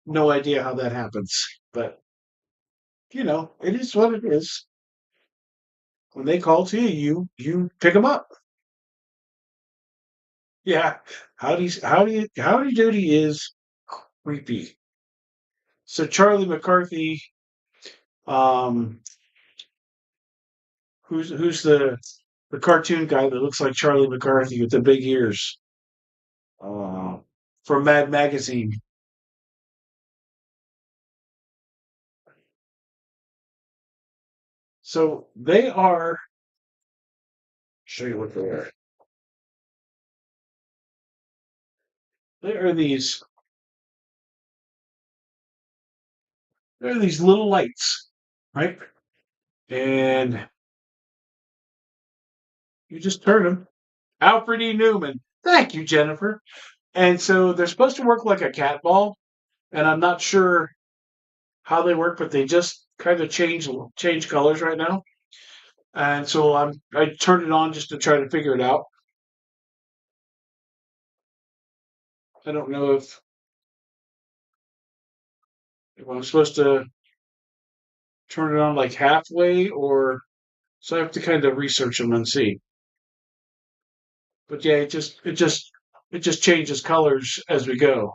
No idea how that happens, but it is what it is. When they call to you, you pick them up. Yeah, Howdy Doody is creepy. So Charlie McCarthy, um, who's the cartoon guy that looks like Charlie McCarthy with the big ears, uh, from Mad Magazine. So they are. Show you what they are. They are these. They're these little lights, right? And you just turn them. Alfred E. Newman. Thank you, Jennifer. And so they're supposed to work like a cat ball, and I'm not sure how they work, but they just kind of change colors right now. And so I turned it on just to try to figure it out. I don't know if I'm supposed to turn it on like halfway, or so I have to kind of research them and see. But yeah, it just changes colors as we go.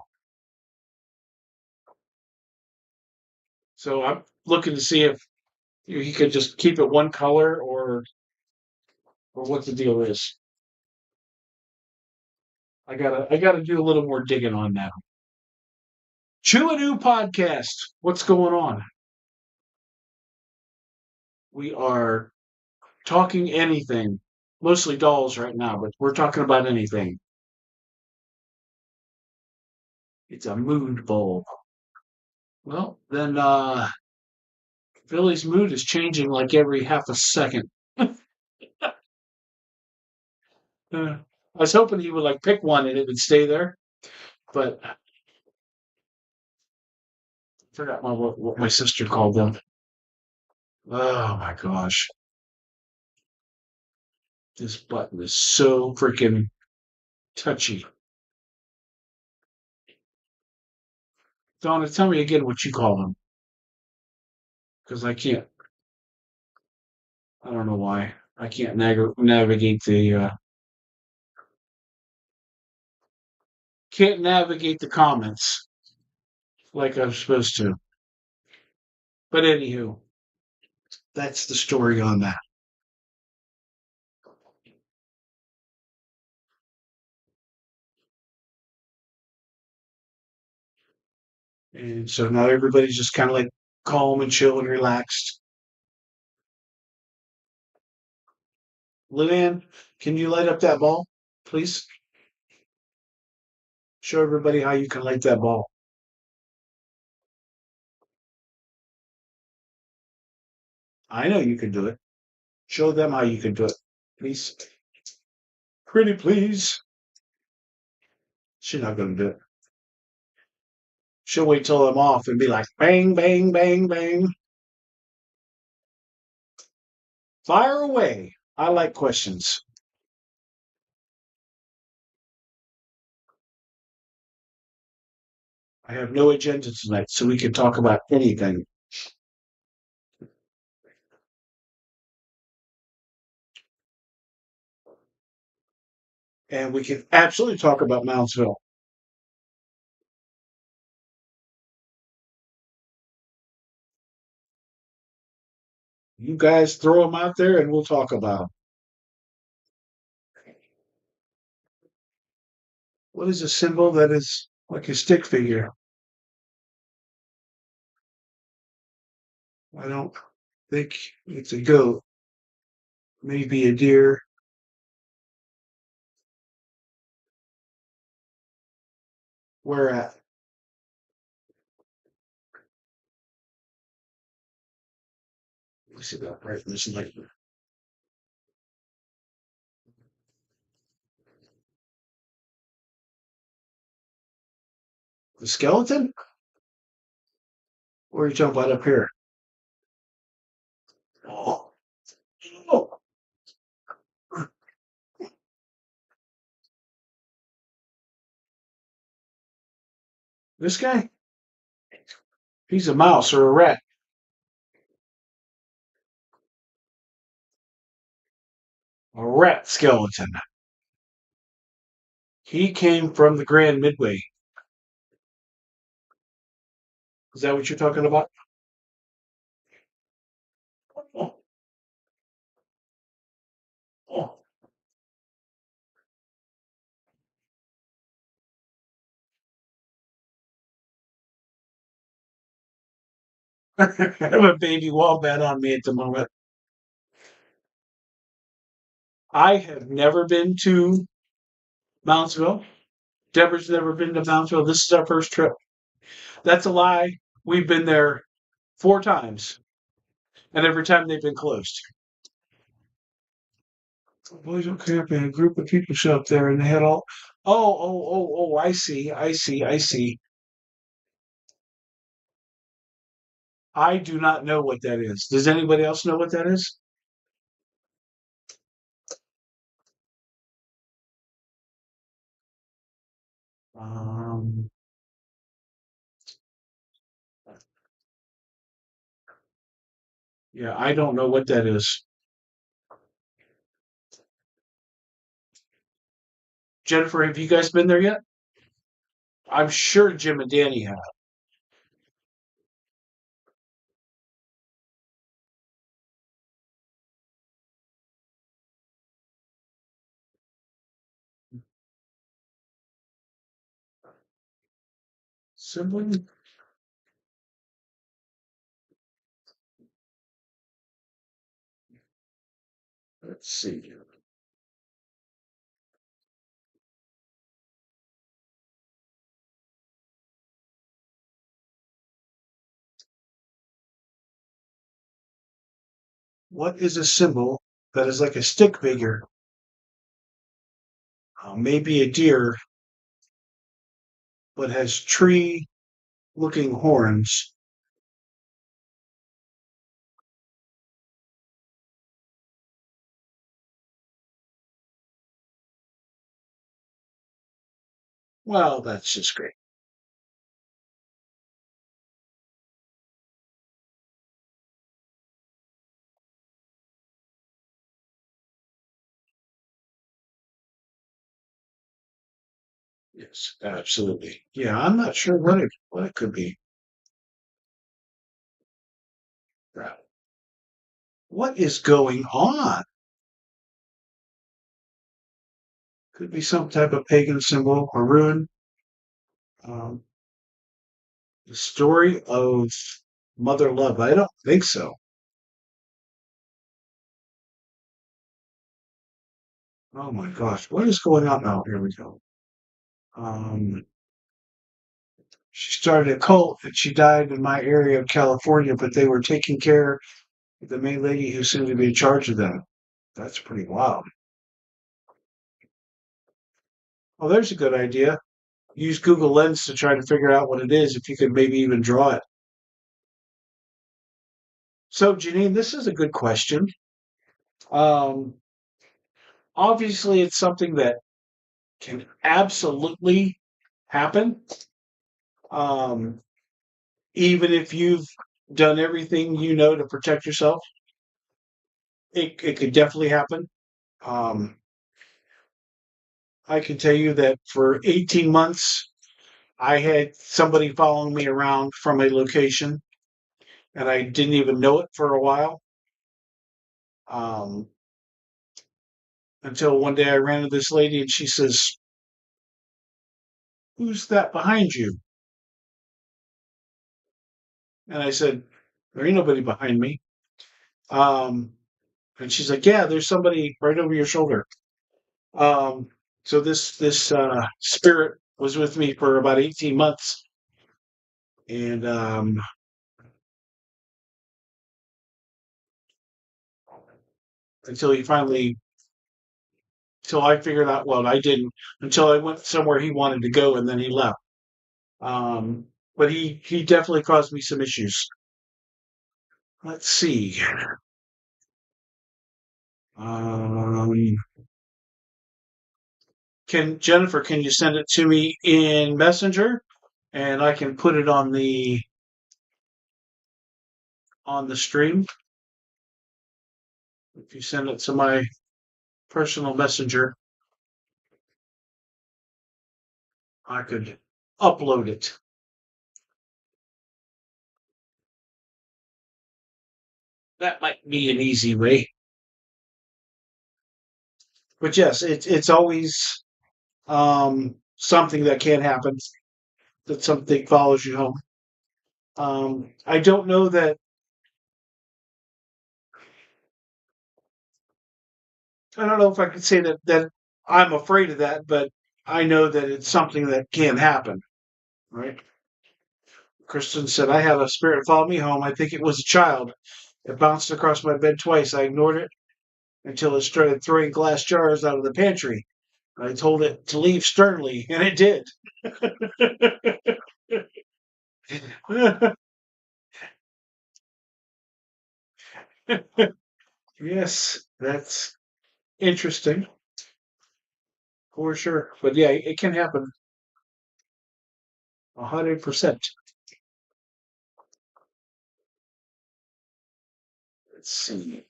So I'm looking to see if he could just keep it one color, or what the deal is. I gotta do a little more digging on that. Chew a new podcast. What's going on? We are talking anything. Mostly dolls right now, but we're talking about anything. It's a mood bulb. Well, then Billy's mood is changing like every half a second. I was hoping he would like pick one and it would stay there, but I forgot what my sister called them. Oh my gosh. This button is so freaking touchy. Donna, tell me again what you call them. Because I can't. I don't know why. I can't navigate the comments like I'm supposed to. But anywho, that's the story on that. And so now everybody's just kind of like calm and chill and relaxed. Lynn, can you light up that ball, please? Show everybody how you can light that ball. I know you can do it. Show them how you can do it. Please. Pretty please. She's not going to do it. She'll wait till I'm off and be like, bang, bang, bang, bang. Fire away. I like questions. I have no agenda tonight, so we can talk about anything. And we can absolutely talk about Moundsville. You guys throw them out there and we'll talk about them. What is a symbol that is like a stick figure? I don't think it's a goat. Maybe a deer. Where at? Let me see that right in this light. The skeleton? Or are you talking about up here? Oh, oh. This guy? He's a mouse or a rat. A rat skeleton. He came from the Grand Midway. Is that what you're talking about? Oh, oh. I have a baby wombat on me at the moment. I have never been to Moundsville. Deborah's never been to Moundsville. This is our first trip. That's a lie. We've been there 4 times, and every time they've been closed. Boys were camping. A group of people showed up there, and they had all. Oh! I see. I see. I see. I do not know what that is. Does anybody else know what that is? Um, yeah, I don't know what that is. Jennifer, have you guys been there yet? I'm sure Jim and Danny have. Sibling? Let's see. What is a symbol that is like a stick figure? Maybe a deer, but has tree-looking horns. Well, that's just great. Yes, absolutely. Yeah, I'm not sure what it could be. Right. What is going on? Could be some type of pagan symbol or ruin. Um, the story of mother love. I don't think so. Oh my gosh, what is going on now? Here we go. She started a cult and she died in my area of California, but they were taking care of the main lady who seemed to be in charge of them. That's pretty wild. Well, there's a good idea. Use Google Lens to try to figure out what it is, if you could maybe even draw it. So, Janine, this is a good question. Um, Obviously, it's something that can absolutely happen. Um, Even if you've done everything you know to protect yourself, it could definitely happen. Um, I can tell you that for 18 months, I had somebody following me around from a location, and I didn't even know it for a while. Um, until one day I ran into this lady and she says, "Who's that behind you?" And I said, "There ain't nobody behind me." Um, and she's like, "Yeah, there's somebody right over your shoulder." Um, so this spirit was with me for about 18 months, and until he finally, until I figured out. Well, I didn't until I went somewhere he wanted to go, and then he left. Um, but he definitely caused me some issues. Let's see. Um, can Jennifer? Can you send it to me in Messenger, and I can put it on the stream? If you send it to my personal messenger, I could upload it. That might be an easy way. But yes, it's always something that can happen. That something follows you home. I don't know that. I don't know if I could say that I'm afraid of that, but I know that it's something that can happen. Right? Kristen said, "I had a spirit follow me home. I think it was a child. It bounced across my bed twice. I ignored it until it started throwing glass jars out of the pantry. I told it to leave sternly, and it did." Yes, that's interesting for sure. But yeah, it can happen 100%. Let's see.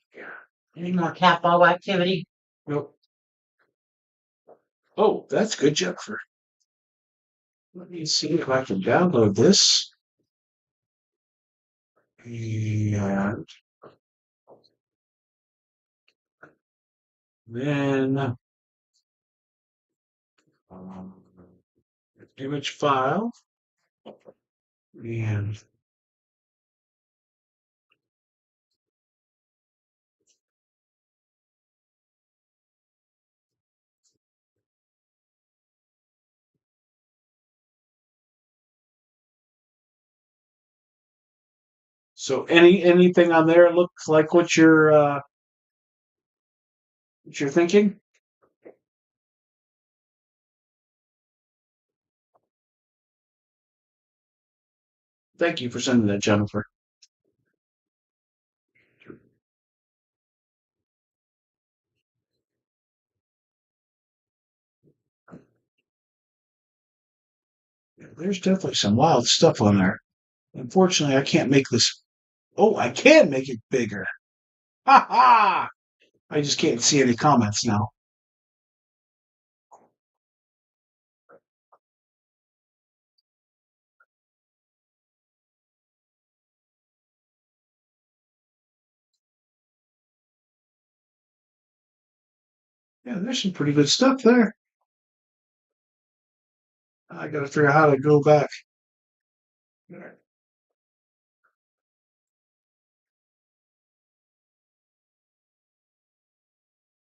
Any more cat ball activity? Nope. Oh, that's good, Jennifer. Let me see if I can download this. And then um, image file. And so anything on there looks like what you're thinking? Thank you for sending that, Jennifer. Yeah, there's definitely some wild stuff on there. Unfortunately, I can't make this. Oh, I can make it bigger. Ha ha! I just can't see any comments now. Yeah, there's some pretty good stuff there. I got to figure out how to go back.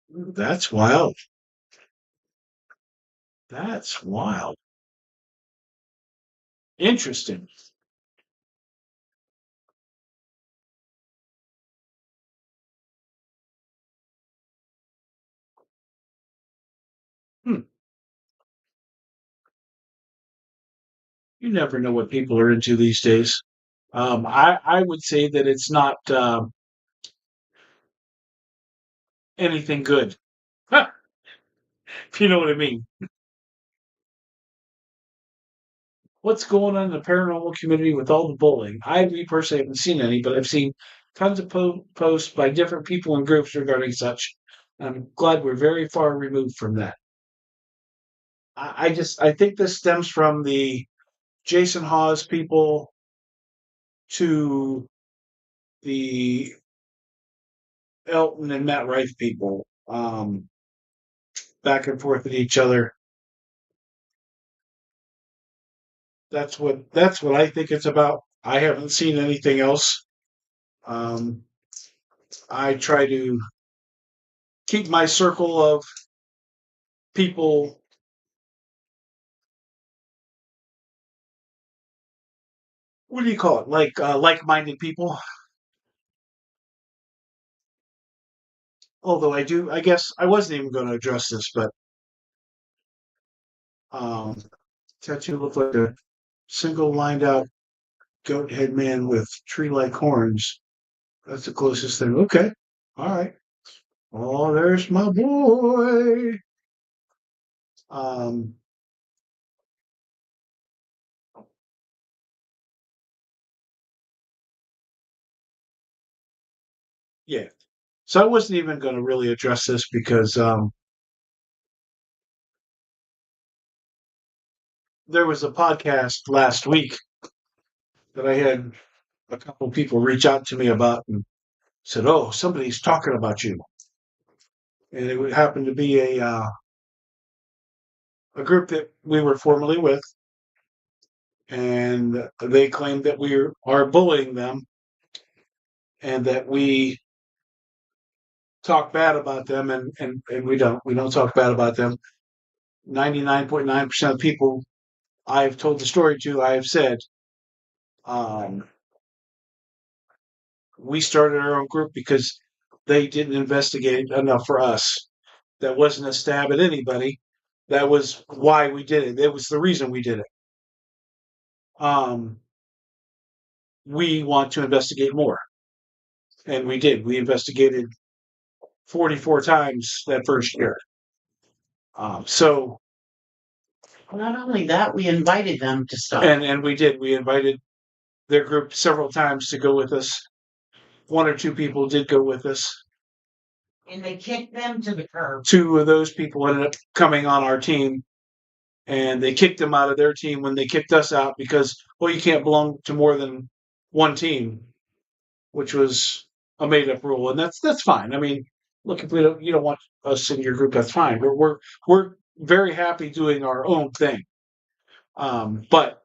That's wild. That's wild. Interesting. Hmm. You never know what people are into these days. I would say that it's not anything good. If you know what I mean. What's going on in the paranormal community with all the bullying? Me personally haven't seen any, but I've seen tons of posts by different people and groups regarding such. I'm glad we're very far removed from that. I think this stems from the Jason Hawes people to the Elton and Matt Rife people, back and forth at each other. That's what I think it's about. I haven't seen anything else. Um, I try to keep my circle of people. What do you call it? Like like-minded people. Although I guess I wasn't even going to address this, but um, tattoo looked like a single lined out goat head man with tree-like horns. That's the closest thing. Okay, all right. Oh, there's my boy. Um, yeah. So I wasn't even going to really address this because there was a podcast last week that I had a couple of people reach out to me about and said, "Oh, somebody's talking about you," and it would happen to be a group that we were formerly with, and they claimed that we are bullying them and that we talk bad about them, and we don't talk bad about them. 99.9% of people I've told the story to, I have said, um, we started our own group because they didn't investigate enough for us. That wasn't a stab at anybody. That was why we did it. It was the reason we did it. Um, we want to investigate more. And we did. We investigated 44 times that first year. So, Not only that, we invited them to stop. and we did. We invited their group several times to go with us. One or two people did go with us. And they kicked them to the curb. Two of those people ended up coming on our team, and they kicked them out of their team when they kicked us out because, well, you can't belong to more than one team, which was a made-up rule, and that's fine. I mean, look, if you don't want us in your group, that's fine. We're very happy doing our own thing. But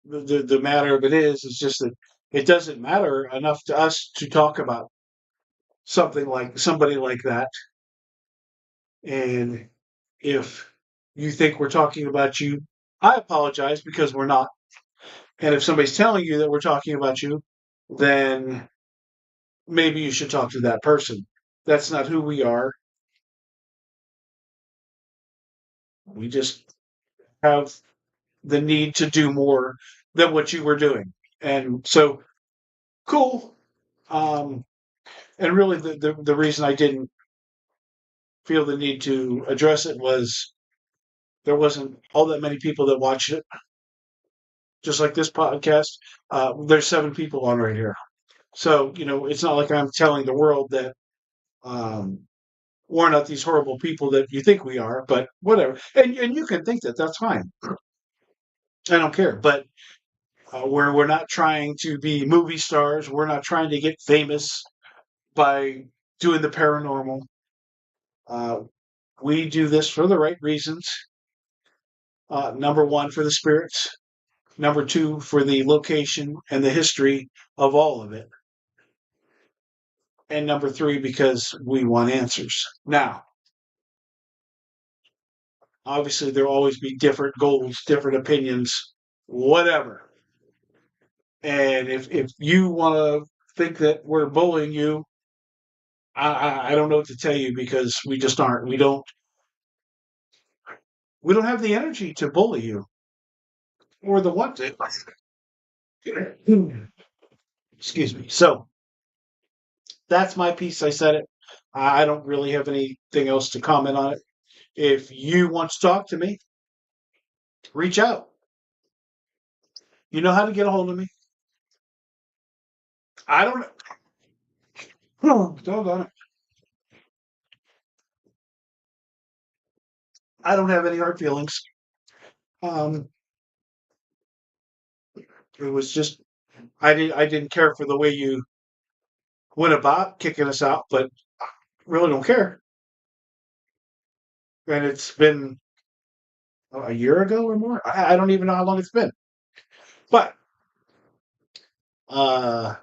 the matter of it is just that it doesn't matter enough to us to talk about something like somebody like that. And if you think we're talking about you, I apologize because we're not. And if somebody's telling you that we're talking about you, then maybe you should talk to that person. That's not who we are. We just have the need to do more than what you were doing. And so, cool. Um, and really, the reason I didn't feel the need to address it was there wasn't all that many people that watched it. Just like this podcast, there's 7 people on right here. So, it's not like I'm telling the world that um, we're not these horrible people that you think we are, but whatever. And you can think that. That's fine. I don't care. But we're not trying to be movie stars. We're not trying to get famous by doing the paranormal. Uh, we do this for the right reasons. Number one, for the spirits. Number two, for the location and the history of all of it. And number three, because we want answers. Now, Obviously, there'll always be different goals, different opinions, whatever. And if you want to think that we're bullying you, I don't know what to tell you because we just aren't. We don't have the energy to bully you or the want to. Excuse me. So that's my piece. I said it. I don't really have anything else to comment on it. If you want to talk to me, reach out. You know how to get a hold of me. I don't. Oh, doggone it. I don't have any hard feelings. Um, it was just I didn't care for the way you went about kicking us out, but really don't care. And it's been a year ago or more. I don't even know how long it's been. But uh,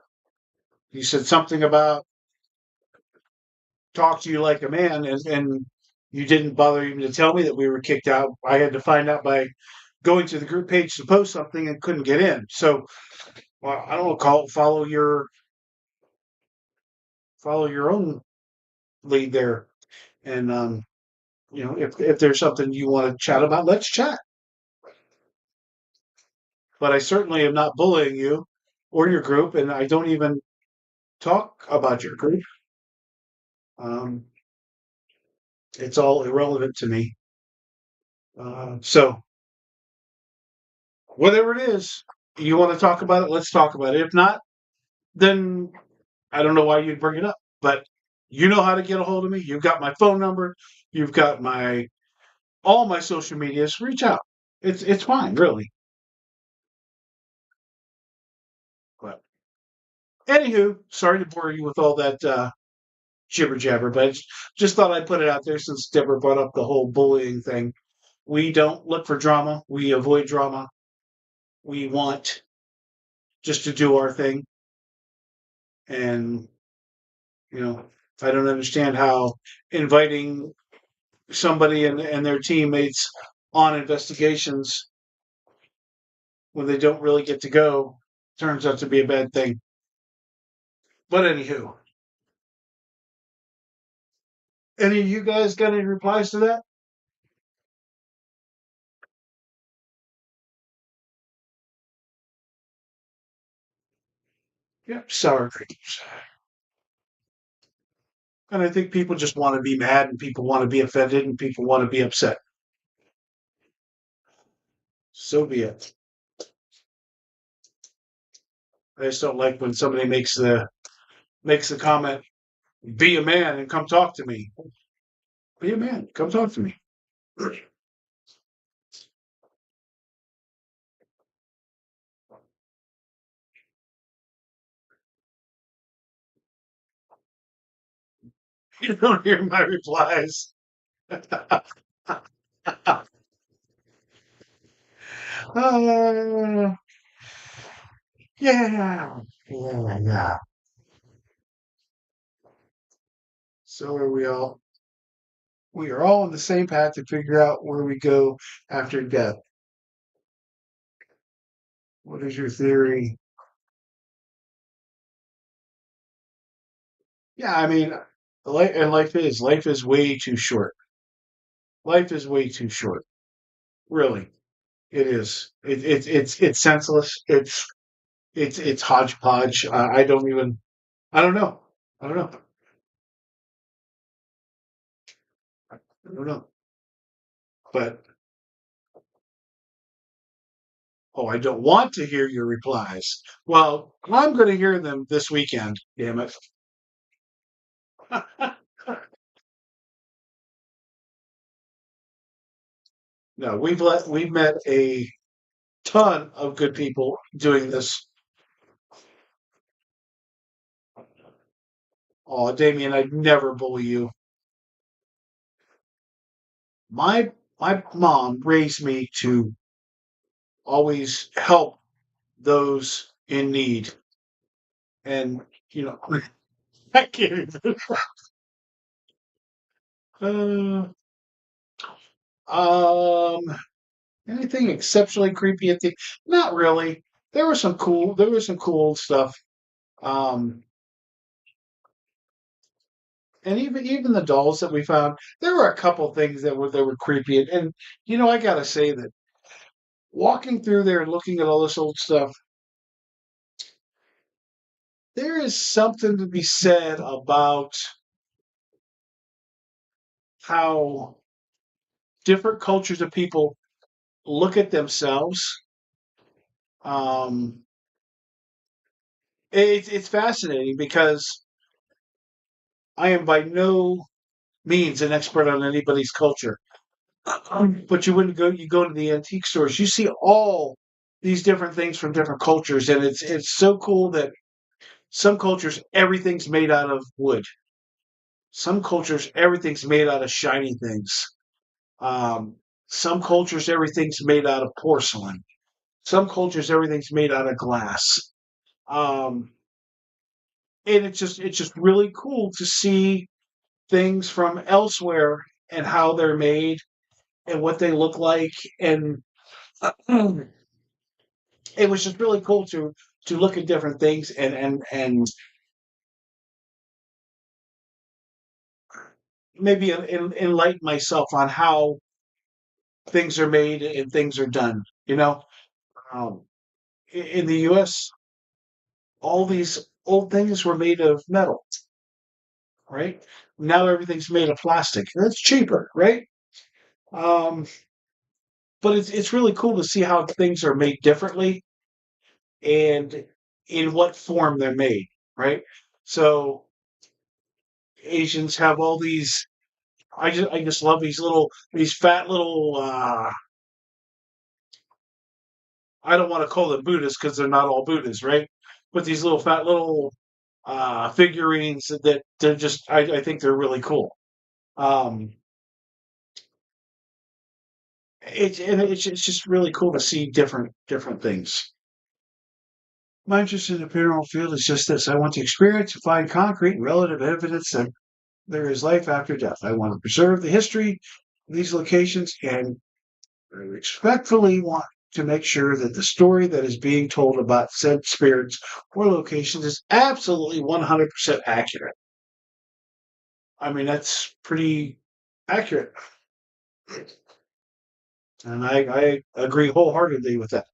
you said something about talk to you like a man, and you didn't bother even to tell me that we were kicked out. I had to find out by going to the group page to post something and couldn't get in. So, well, I don't know. Follow your own lead there, and if there's something you want to chat about, let's chat. But I certainly am not bullying you or your group, and I don't even talk about your group. Um, it's all irrelevant to me. So whatever it is, you want to talk about it, let's talk about it. If not, then I don't know why you'd bring it up. But you know how to get a hold of me. You've got my phone number. You've got my all my social medias. Reach out. It's fine, really. But anywho, sorry to bore you with all that jibber jabber, but just thought I'd put it out there since Deborah brought up the whole bullying thing. We don't look for drama. We avoid drama. We want just to do our thing. And, I don't understand how inviting somebody and their teammates on investigations when they don't really get to go turns out to be a bad thing. But anywho, any of you guys got any replies to that? Yep, sour grapes. And I think people just want to be mad and people want to be offended and people want to be upset. So be it. I just don't like when somebody makes the comment, be a man and come talk to me. Be a man, come talk to me. You don't hear my replies. Uh, yeah. Yeah. So are we all. We are all on the same path to figure out where we go after death. What is your theory? Yeah, I mean, life is way too short. Life is way too short. Really, it is. It's senseless. It's hodgepodge. I don't even. I don't know. I don't know. I don't know. But I don't want to hear your replies. Well, I'm going to hear them this weekend. Damn it. No, we've met a ton of good people doing this. Oh, Damien, I'd never bully you. My mom raised me to always help those in need, and I can't even. Uh, Um, anything exceptionally creepy at the? Not really. There was some cool stuff. Um, and even the dolls that we found, there were a couple things that were creepy. And I gotta say that walking through there and looking at all this old stuff, there is something to be said about how different cultures of people look at themselves. Um, it's fascinating because I am by no means an expert on anybody's culture. But you go to the antique stores, you see all these different things from different cultures, and it's so cool that some cultures everything's made out of wood. Some cultures everything's made out of shiny things. Some cultures everything's made out of porcelain. Some cultures everything's made out of glass. Um, and it's just really cool to see things from elsewhere and how they're made and what they look like. And it was just really cool to look at different things and maybe enlighten myself on how things are made and things are done. Um, in the U.S., all these old things were made of metal, right? Now everything's made of plastic. That's cheaper, right? Um, but it's really cool to see how things are made differently and in what form they're made, right? So Asians have all these. I just love these fat little. I don't want to call them Buddhists because they're not all Buddhists, right? But these little fat little figurines that they're just. I think they're really cool. Um, it's just really cool to see different things. My interest in the paranormal field is just this: I want to experience and find concrete and relative evidence that there is life after death. I want to preserve the history of these locations, and I respectfully want to make sure that the story that is being told about said spirits or locations is absolutely 100% accurate. I mean, that's pretty accurate. And I agree wholeheartedly with that.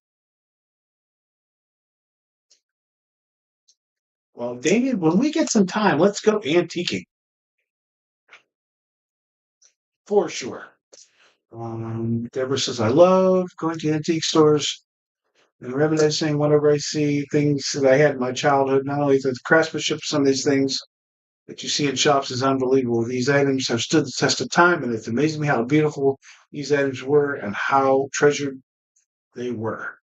Well, Damien, when we get some time, let's go antiquing for sure. Deborah says, I love going to antique stores and reminiscing whenever I see things that I had in my childhood. Not only the craftsmanship of some of these things that you see in shops is unbelievable. These items have stood the test of time, and it's amazing me how beautiful these items were and how treasured they were.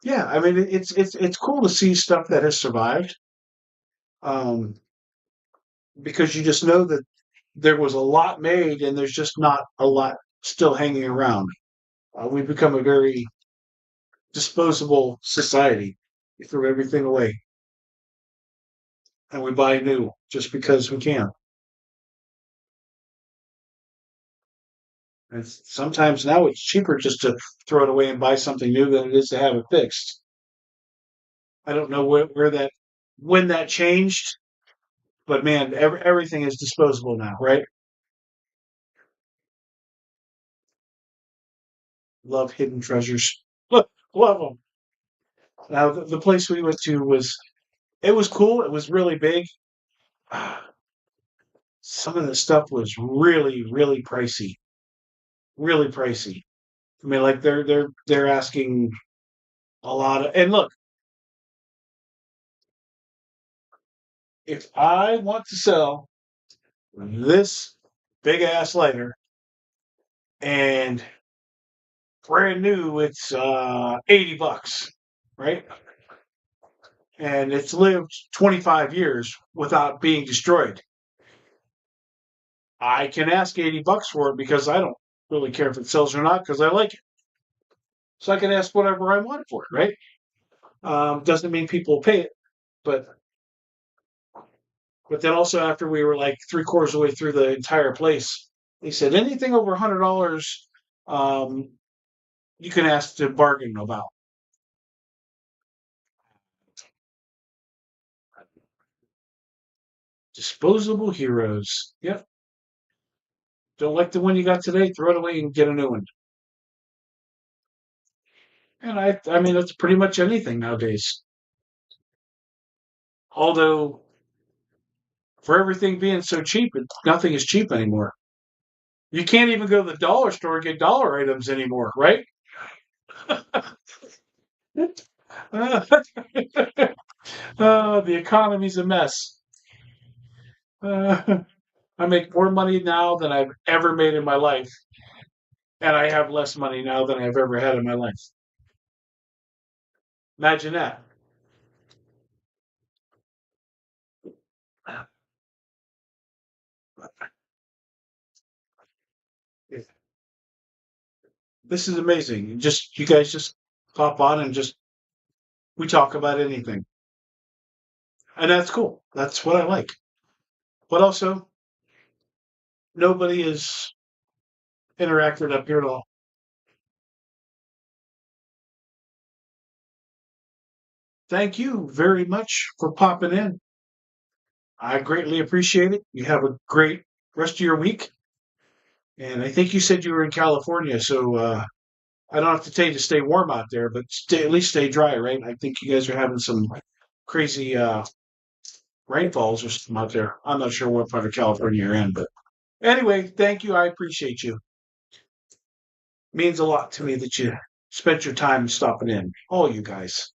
Yeah, I mean it's cool to see stuff that has survived, um, because you just know that there was a lot made and there's just not a lot still hanging around. We've become a very disposable society. We throw everything away and we buy new just because we can. And sometimes now it's cheaper just to throw it away and buy something new than it is to have it fixed. I don't know where that when that changed, but man, everything is disposable now, right? Love hidden treasures. Look, love them. Now the place we went to was cool. It was really big. Some of the stuff was really pricey, really pricey. I mean, like they're asking a lot of. And look, if I want to sell this big ass lighter and brand new, it's $80, right? And it's lived 25 years without being destroyed. I can ask $80 for it because I don't really care if it sells or not because I like it. So I can ask whatever I want for it, right? Doesn't mean people will pay it, but then also after we were like three quarters of the way through the entire place, They said anything over $100, um, you can ask to bargain about. Disposable heroes. Yep. Don't like the one you got today? Throw it away and get a new one. And I mean, that's pretty much anything nowadays. Although, for everything being so cheap, nothing is cheap anymore. You can't even go to the dollar store and get dollar items anymore, right? The economy's a mess. Uh, I make more money now than I've ever made in my life, and I have less money now than I've ever had in my life. Imagine that. This is amazing. Just you guys just pop on and just we talk about anything, and that's cool. That's what I like. But also, nobody is interacted up here at all. Thank you very much for popping in. I greatly appreciate it. You have a great rest of your week. And I think you said you were in California, so I don't have to tell you to stay warm out there, but at least stay dry, right? I think you guys are having some crazy rainfalls or something out there. I'm not sure what part of California you're in, but anyway, thank you. I appreciate you. Means a lot to me that you spent your time stopping in. All you guys.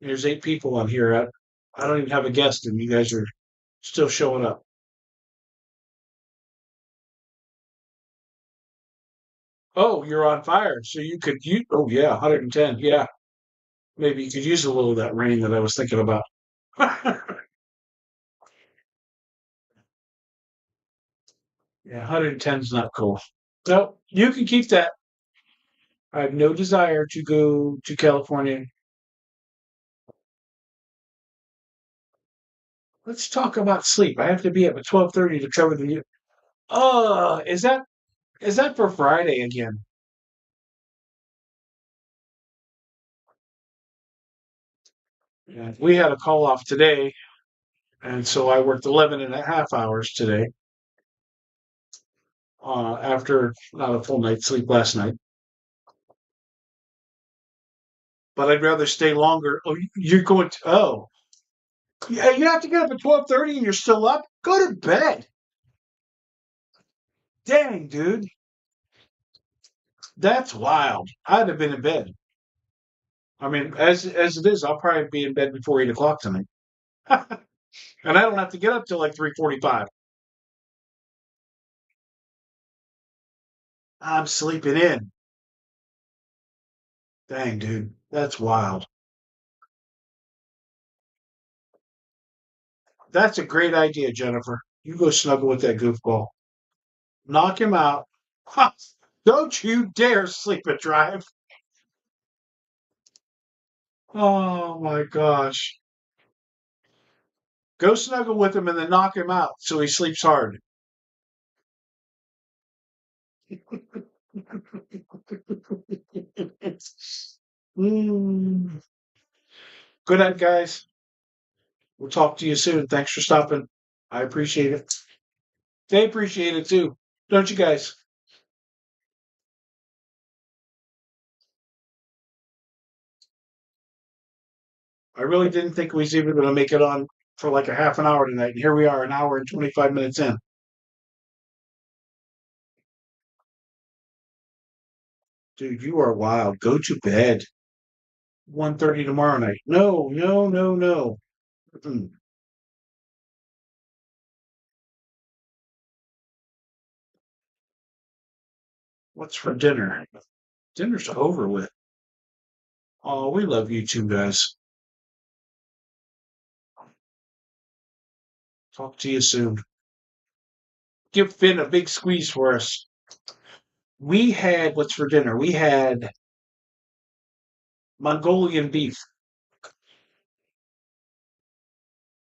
There's 8 people on here. I don't even have a guest, and you guys are still showing up. Oh, you're on fire. So you could you oh yeah, 110. Yeah. Maybe you could use a little of that rain that I was thinking about. Yeah, 110 is not cool. No, you can keep that. I have no desire to go to California. Let's talk about sleep. I have to be up at 12:30 to cover the. Is that for Friday again? Yeah, we had a call off today, and so I worked 11 and a half hours today after not a full night's sleep last night. But I'd rather stay longer. Oh, you're going to. Oh, yeah, you have to get up at 12:30 and you're still up? Go to bed. Dang, dude. That's wild. I'd have been in bed. I mean, as it is, I'll probably be in bed before 8 o'clock tonight. And I don't have to get up till like 3:45. I'm sleeping in. Dang, dude. That's wild. That's a great idea, Jennifer. You go snuggle with that goofball. Knock him out. Ha! Don't you dare sleep at drive. Oh my gosh. Go snuggle with him and then knock him out so he sleeps hard. Mm. Good night, guys. We'll talk to you soon. Thanks for stopping. I appreciate it. They appreciate it too. Don't you guys? I really didn't think we was even going to make it on for like a half an hour tonight. And here we are, an hour and 25 minutes in. Dude, you are wild. Go to bed. 1:30 tomorrow night. No, no, no, no. Mm-mm. What's for dinner? Dinner's over with. Oh, we love you too, guys. Talk to you soon. Give Finn a big squeeze for us. We had, what's for dinner? We had Mongolian beef.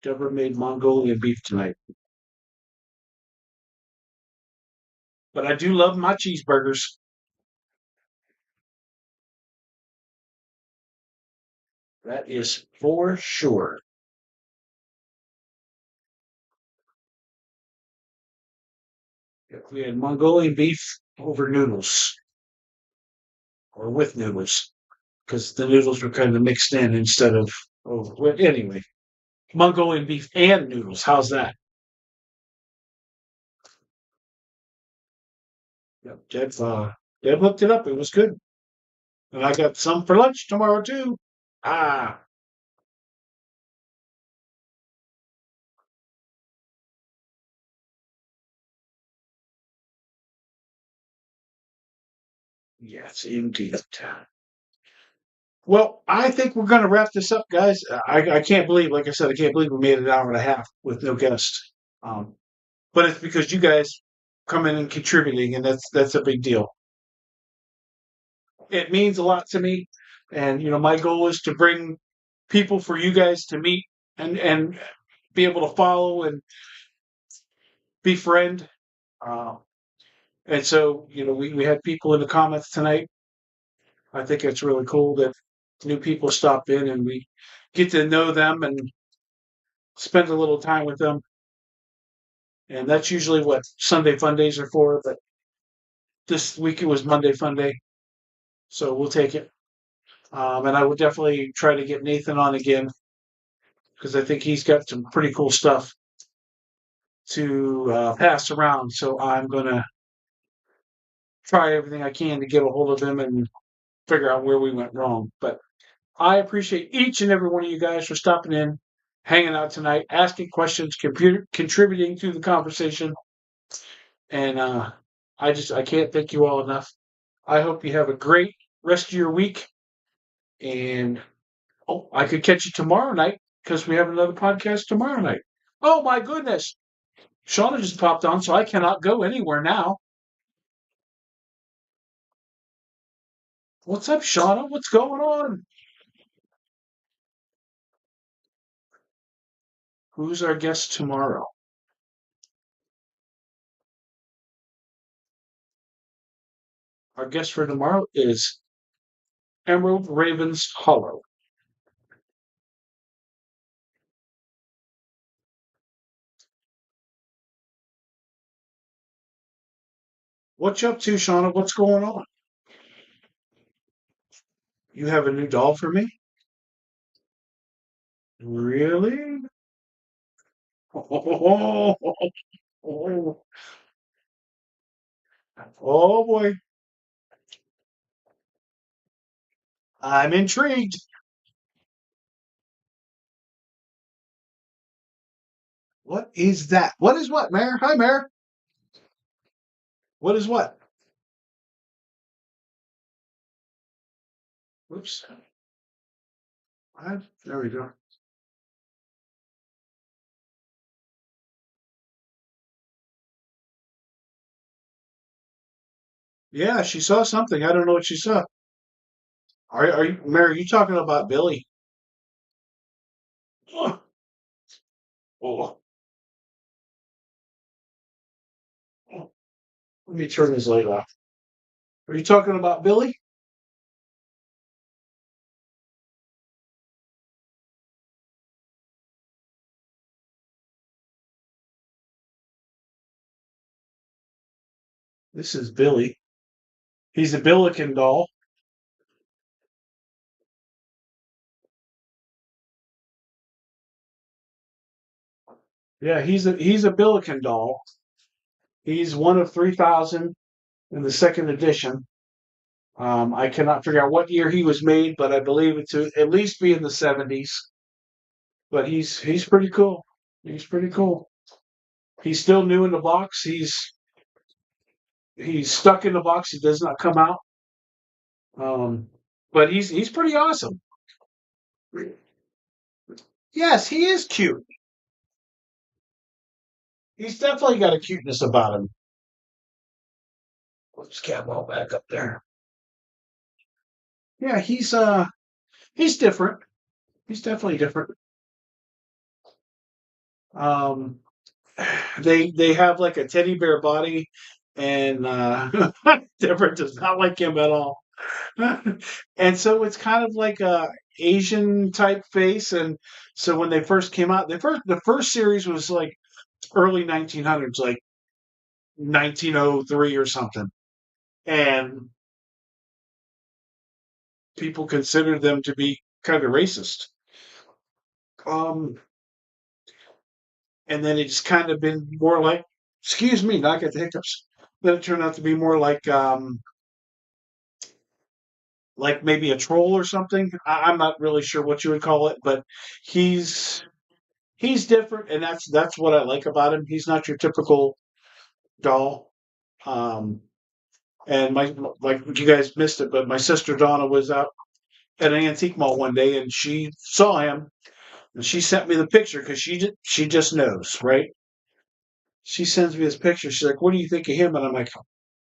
Deborah made Mongolian beef tonight. But I do love my cheeseburgers. That is for sure. We had Mongolian beef over noodles, or with noodles, because the noodles were kind of mixed in instead of. Oh, well, anyway, Mongolian beef and noodles. How's that? Yep, Deb hooked it up. It was good, and I got some for lunch tomorrow too. Ah, yes, indeed. Well, I think we're going to wrap this up, guys. I can't believe, like I said, I can't believe we made an hour and a half with no guest. Um, but it's because you guys come in and contributing, and that's a big deal. It means a lot to me, and my goal is to bring people for you guys to meet and be able to follow and befriend. Uh, and so, we had people in the comments tonight. I think it's really cool that new people stop in and we get to know them and spend a little time with them. And that's usually what Sunday Fun Days are for. But this week it was Monday Fun Day, so we'll take it. And I will definitely try to get Nathan on again because I think he's got some pretty cool stuff to pass around. So I'm gonna try everything I can to get a hold of him and figure out where we went wrong. But I appreciate each and every one of you guys for stopping in, hanging out tonight, asking questions, contributing to the conversation, and I can't thank you all enough. I hope you have a great rest of your week. And I could catch you tomorrow night because we have another podcast tomorrow night. Oh my goodness. Shauna just popped on, so I cannot go anywhere now. What's up, Shauna? What's going on? Who's our guest tomorrow? Our guest for tomorrow is Emerald Ravens Hollow. What you up to, Shauna? What's going on? You have a new doll for me? Really? Oh, oh, oh boy. I'm intrigued. What is that? What is what, Mayor? Hi, Mayor. What is what? Oops. There we go. Yeah, she saw something. I don't know what she saw. Are you, Mary? Are you talking about Billy? Oh, oh, oh. Let me turn this light off. Are you talking about Billy? This is Billy. He's a Billiken doll. Yeah, he's a Billiken doll. He's one of 3,000 in the second edition. I cannot figure out what year he was made, but I believe it to at least be in the 70s. But he's pretty cool. He's pretty cool. He's still new in the box. He's stuck in the box. He does not come out. Um, but he's pretty awesome. Yes, he is cute. He's definitely got a cuteness about him. Let's get all back up there. Yeah, he's different. He's definitely different. Um, they have like a teddy bear body and Deborah does not like him at all. And so it's kind of like a Asian type face. And so when they first came out, the first series was like early 1900s, like 1903 or something, and people considered them to be kind of racist. Um, and then it's kind of been more like, excuse me, not get the hiccups. Then it turned out to be more like maybe a troll or something. I'm not really sure what you would call it, but he's he's different, and that's what I like about him. He's not your typical doll. Um, and my like you guys missed it, but my sister Donna was out at an antique mall one day, and she saw him, and she sent me the picture because she just knows, right? She sends me this picture. She's like, "What do you think of him?" And I'm like,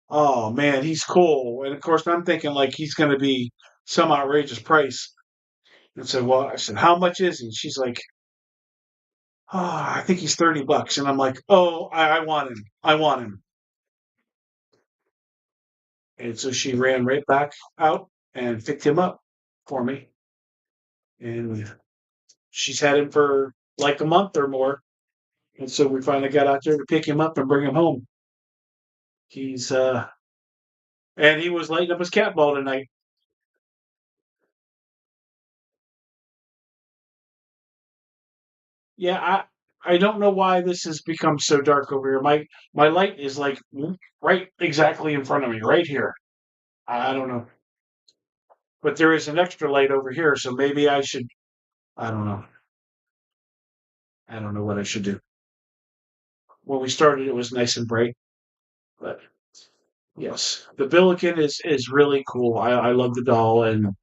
"Oh man, he's cool." And of course, I'm thinking like he's going to be some outrageous price. And so, well, I said, "How much is he?" She's like, "Oh, I think he's $30." And I'm like, "Oh, I want him. I want him." And so she ran right back out and picked him up for me. And she's had him for like a month or more. And so we finally got out there to pick him up and bring him home. He's and he was lighting up his cat ball tonight. Yeah, I don't know why this has become so dark over here. My light is like right exactly in front of me, right here. I don't know. But there is an extra light over here, so maybe I should. I don't know. I don't know what I should do. When we started, it was nice and bright, but yes, the Billiken is really cool. I love the doll, and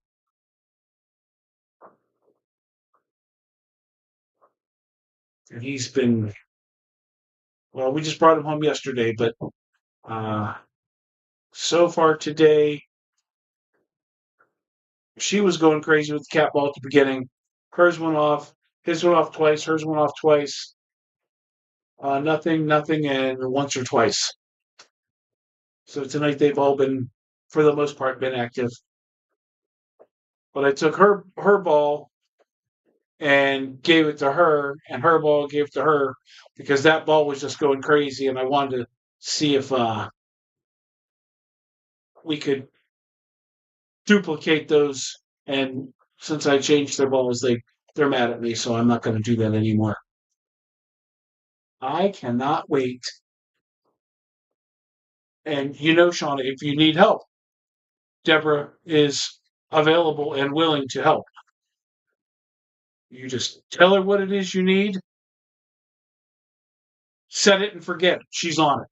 he's been well. We just brought him home yesterday, but uh, so far today, she was going crazy with the cat ball at the beginning. Hers went off. His went off twice. Hers went off twice. Nothing, nothing, and once or twice. So tonight they've all been, for the most part, been active. But I took her ball and gave it to her, and her ball gave it to her because that ball was just going crazy, and I wanted to see if we could duplicate those. And since I changed their balls, they're mad at me, so I'm not going to do that anymore. I cannot wait. And Shauna, if you need help, Deborah is available and willing to help. You just tell her what it is you need, set it and forget it. She's on it.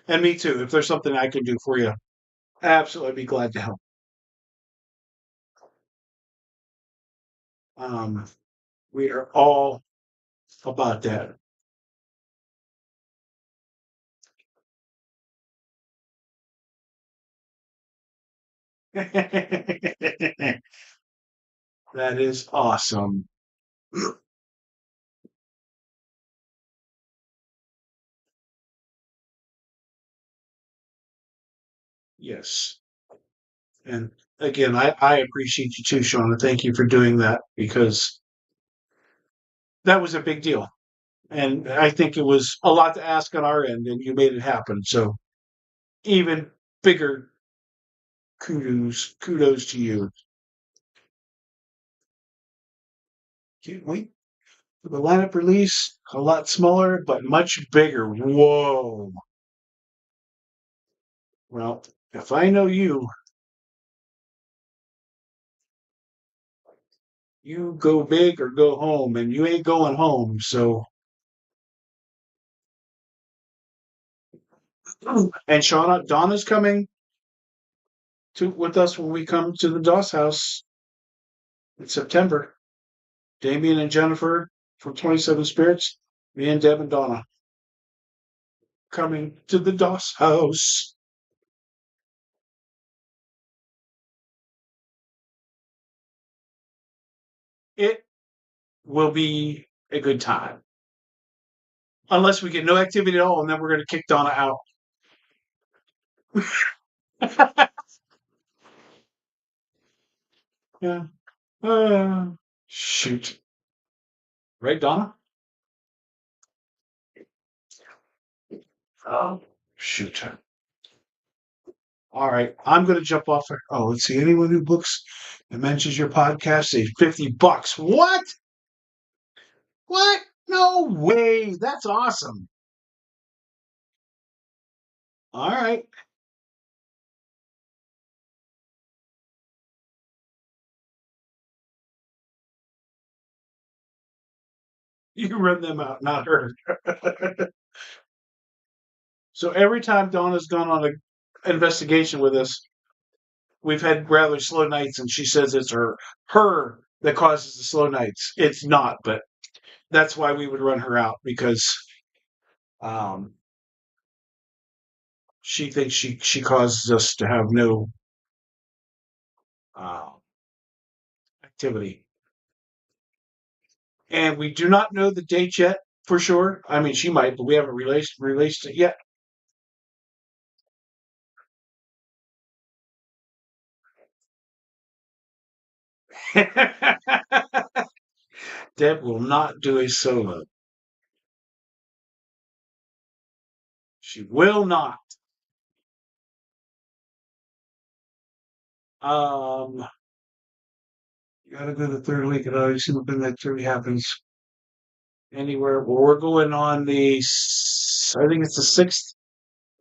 And me too. If there's something I can do for you, absolutely be glad to help. Um, we are all about that. That is awesome. Yes. And again, I appreciate you too, Shauna. Thank you for doing that because that was a big deal. And I think it was a lot to ask on our end, and you made it happen. So even bigger kudos to you. Can't wait for the lineup release. A lot smaller, but much bigger. Whoa. Well, if I know you, you go big or go home, and you ain't going home. So, and Shauna, Donna's coming to with us when we come to the Doss house in September. Damien and Jennifer from 27 Spirits, me and Deb and Donna coming to the Doss house. It will be a good time. Unless we get no activity at all, and then we're going to kick Donna out. Yeah. Shoot. Right, Donna? Oh, shoot. All right. I'm going to jump off. Oh, let's see. Anyone who books and mentions your podcast, say $50. What? What? No way. That's awesome. All right. You run them out, not her. So every time Donna's gone on an investigation with us, we've had rather slow nights, and she says it's her that causes the slow nights. It's not, but that's why we would run her out, because um, she thinks she causes us to have no uh, activity. And we do not know the date yet for sure. I mean, she might, but we haven't released it yet. Deb will not do a solo. She will not. Um, you gotta go to the third week, and I see when that activity happens anywhere. Well, we're going on I think it's the 6th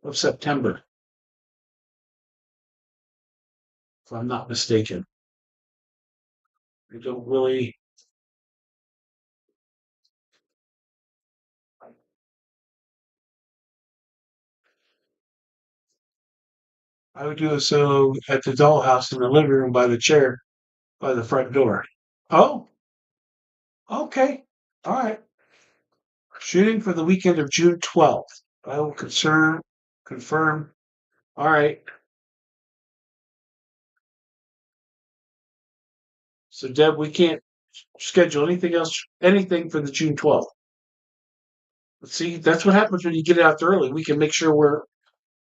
of September, if I'm not mistaken. I don't really. I would do a solo at the dollhouse in the living room by the chair by the front door. Oh, okay. All right. Shooting for the weekend of June 12th. I will confirm. All right. So, Deb, we can't schedule anything for the June 12th. See, that's what happens when you get it out early. We can make sure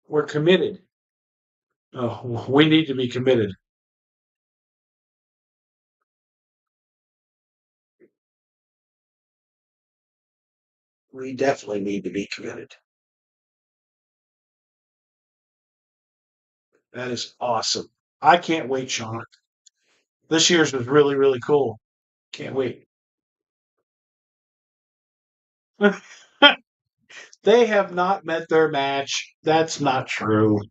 we're committed. Oh, we need to be committed. We definitely need to be committed. That is awesome. I can't wait, Sean. This year's was really, really cool. Can't wait. They have not met their match. That's not true.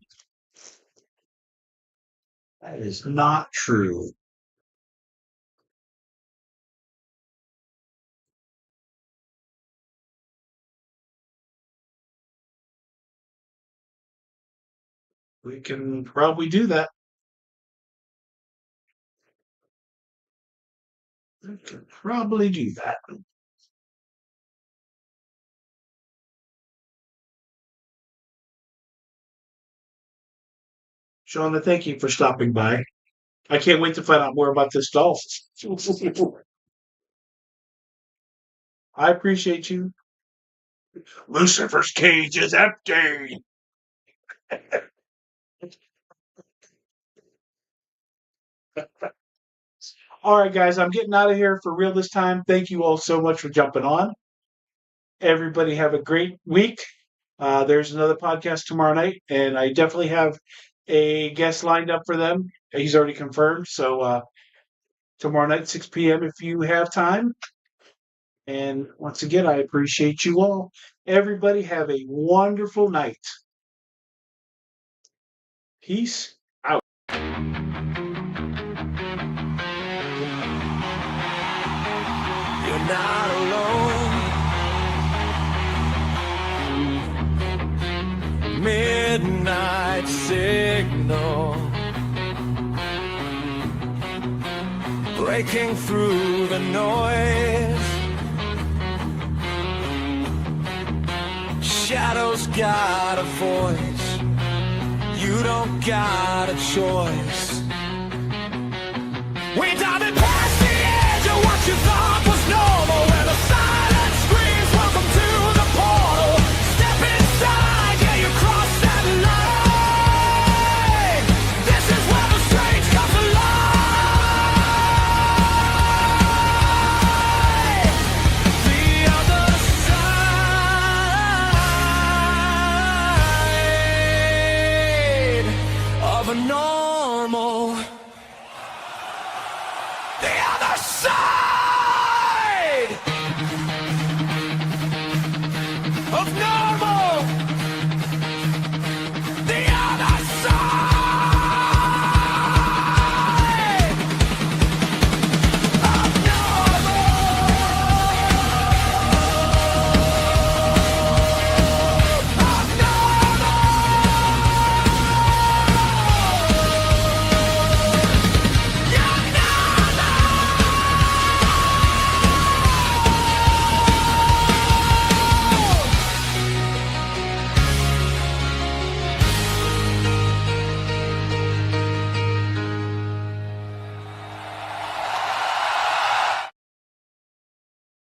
That is not true. We can probably do that. We can probably do that. Shauna, thank you for stopping by. I can't wait to find out more about this doll. I appreciate you. Lucifer's cage is empty. All right, guys, I'm getting out of here for real this time. Thank you all so much for jumping on. Everybody have a great week. There's another podcast tomorrow night, and I definitely have a guest lined up for them. He's already confirmed. So tomorrow night, 6 p.m. if you have time. And once again, I appreciate you all. Everybody have a wonderful night. Peace out. You're not alone. Midnight signal breaking through the noise. Shadows got a voice. You don't got a choice. We diving past the edge of what you thought was normal, where the silence screams, welcome to the portal. Step inside, yeah, you crossed that line. normal.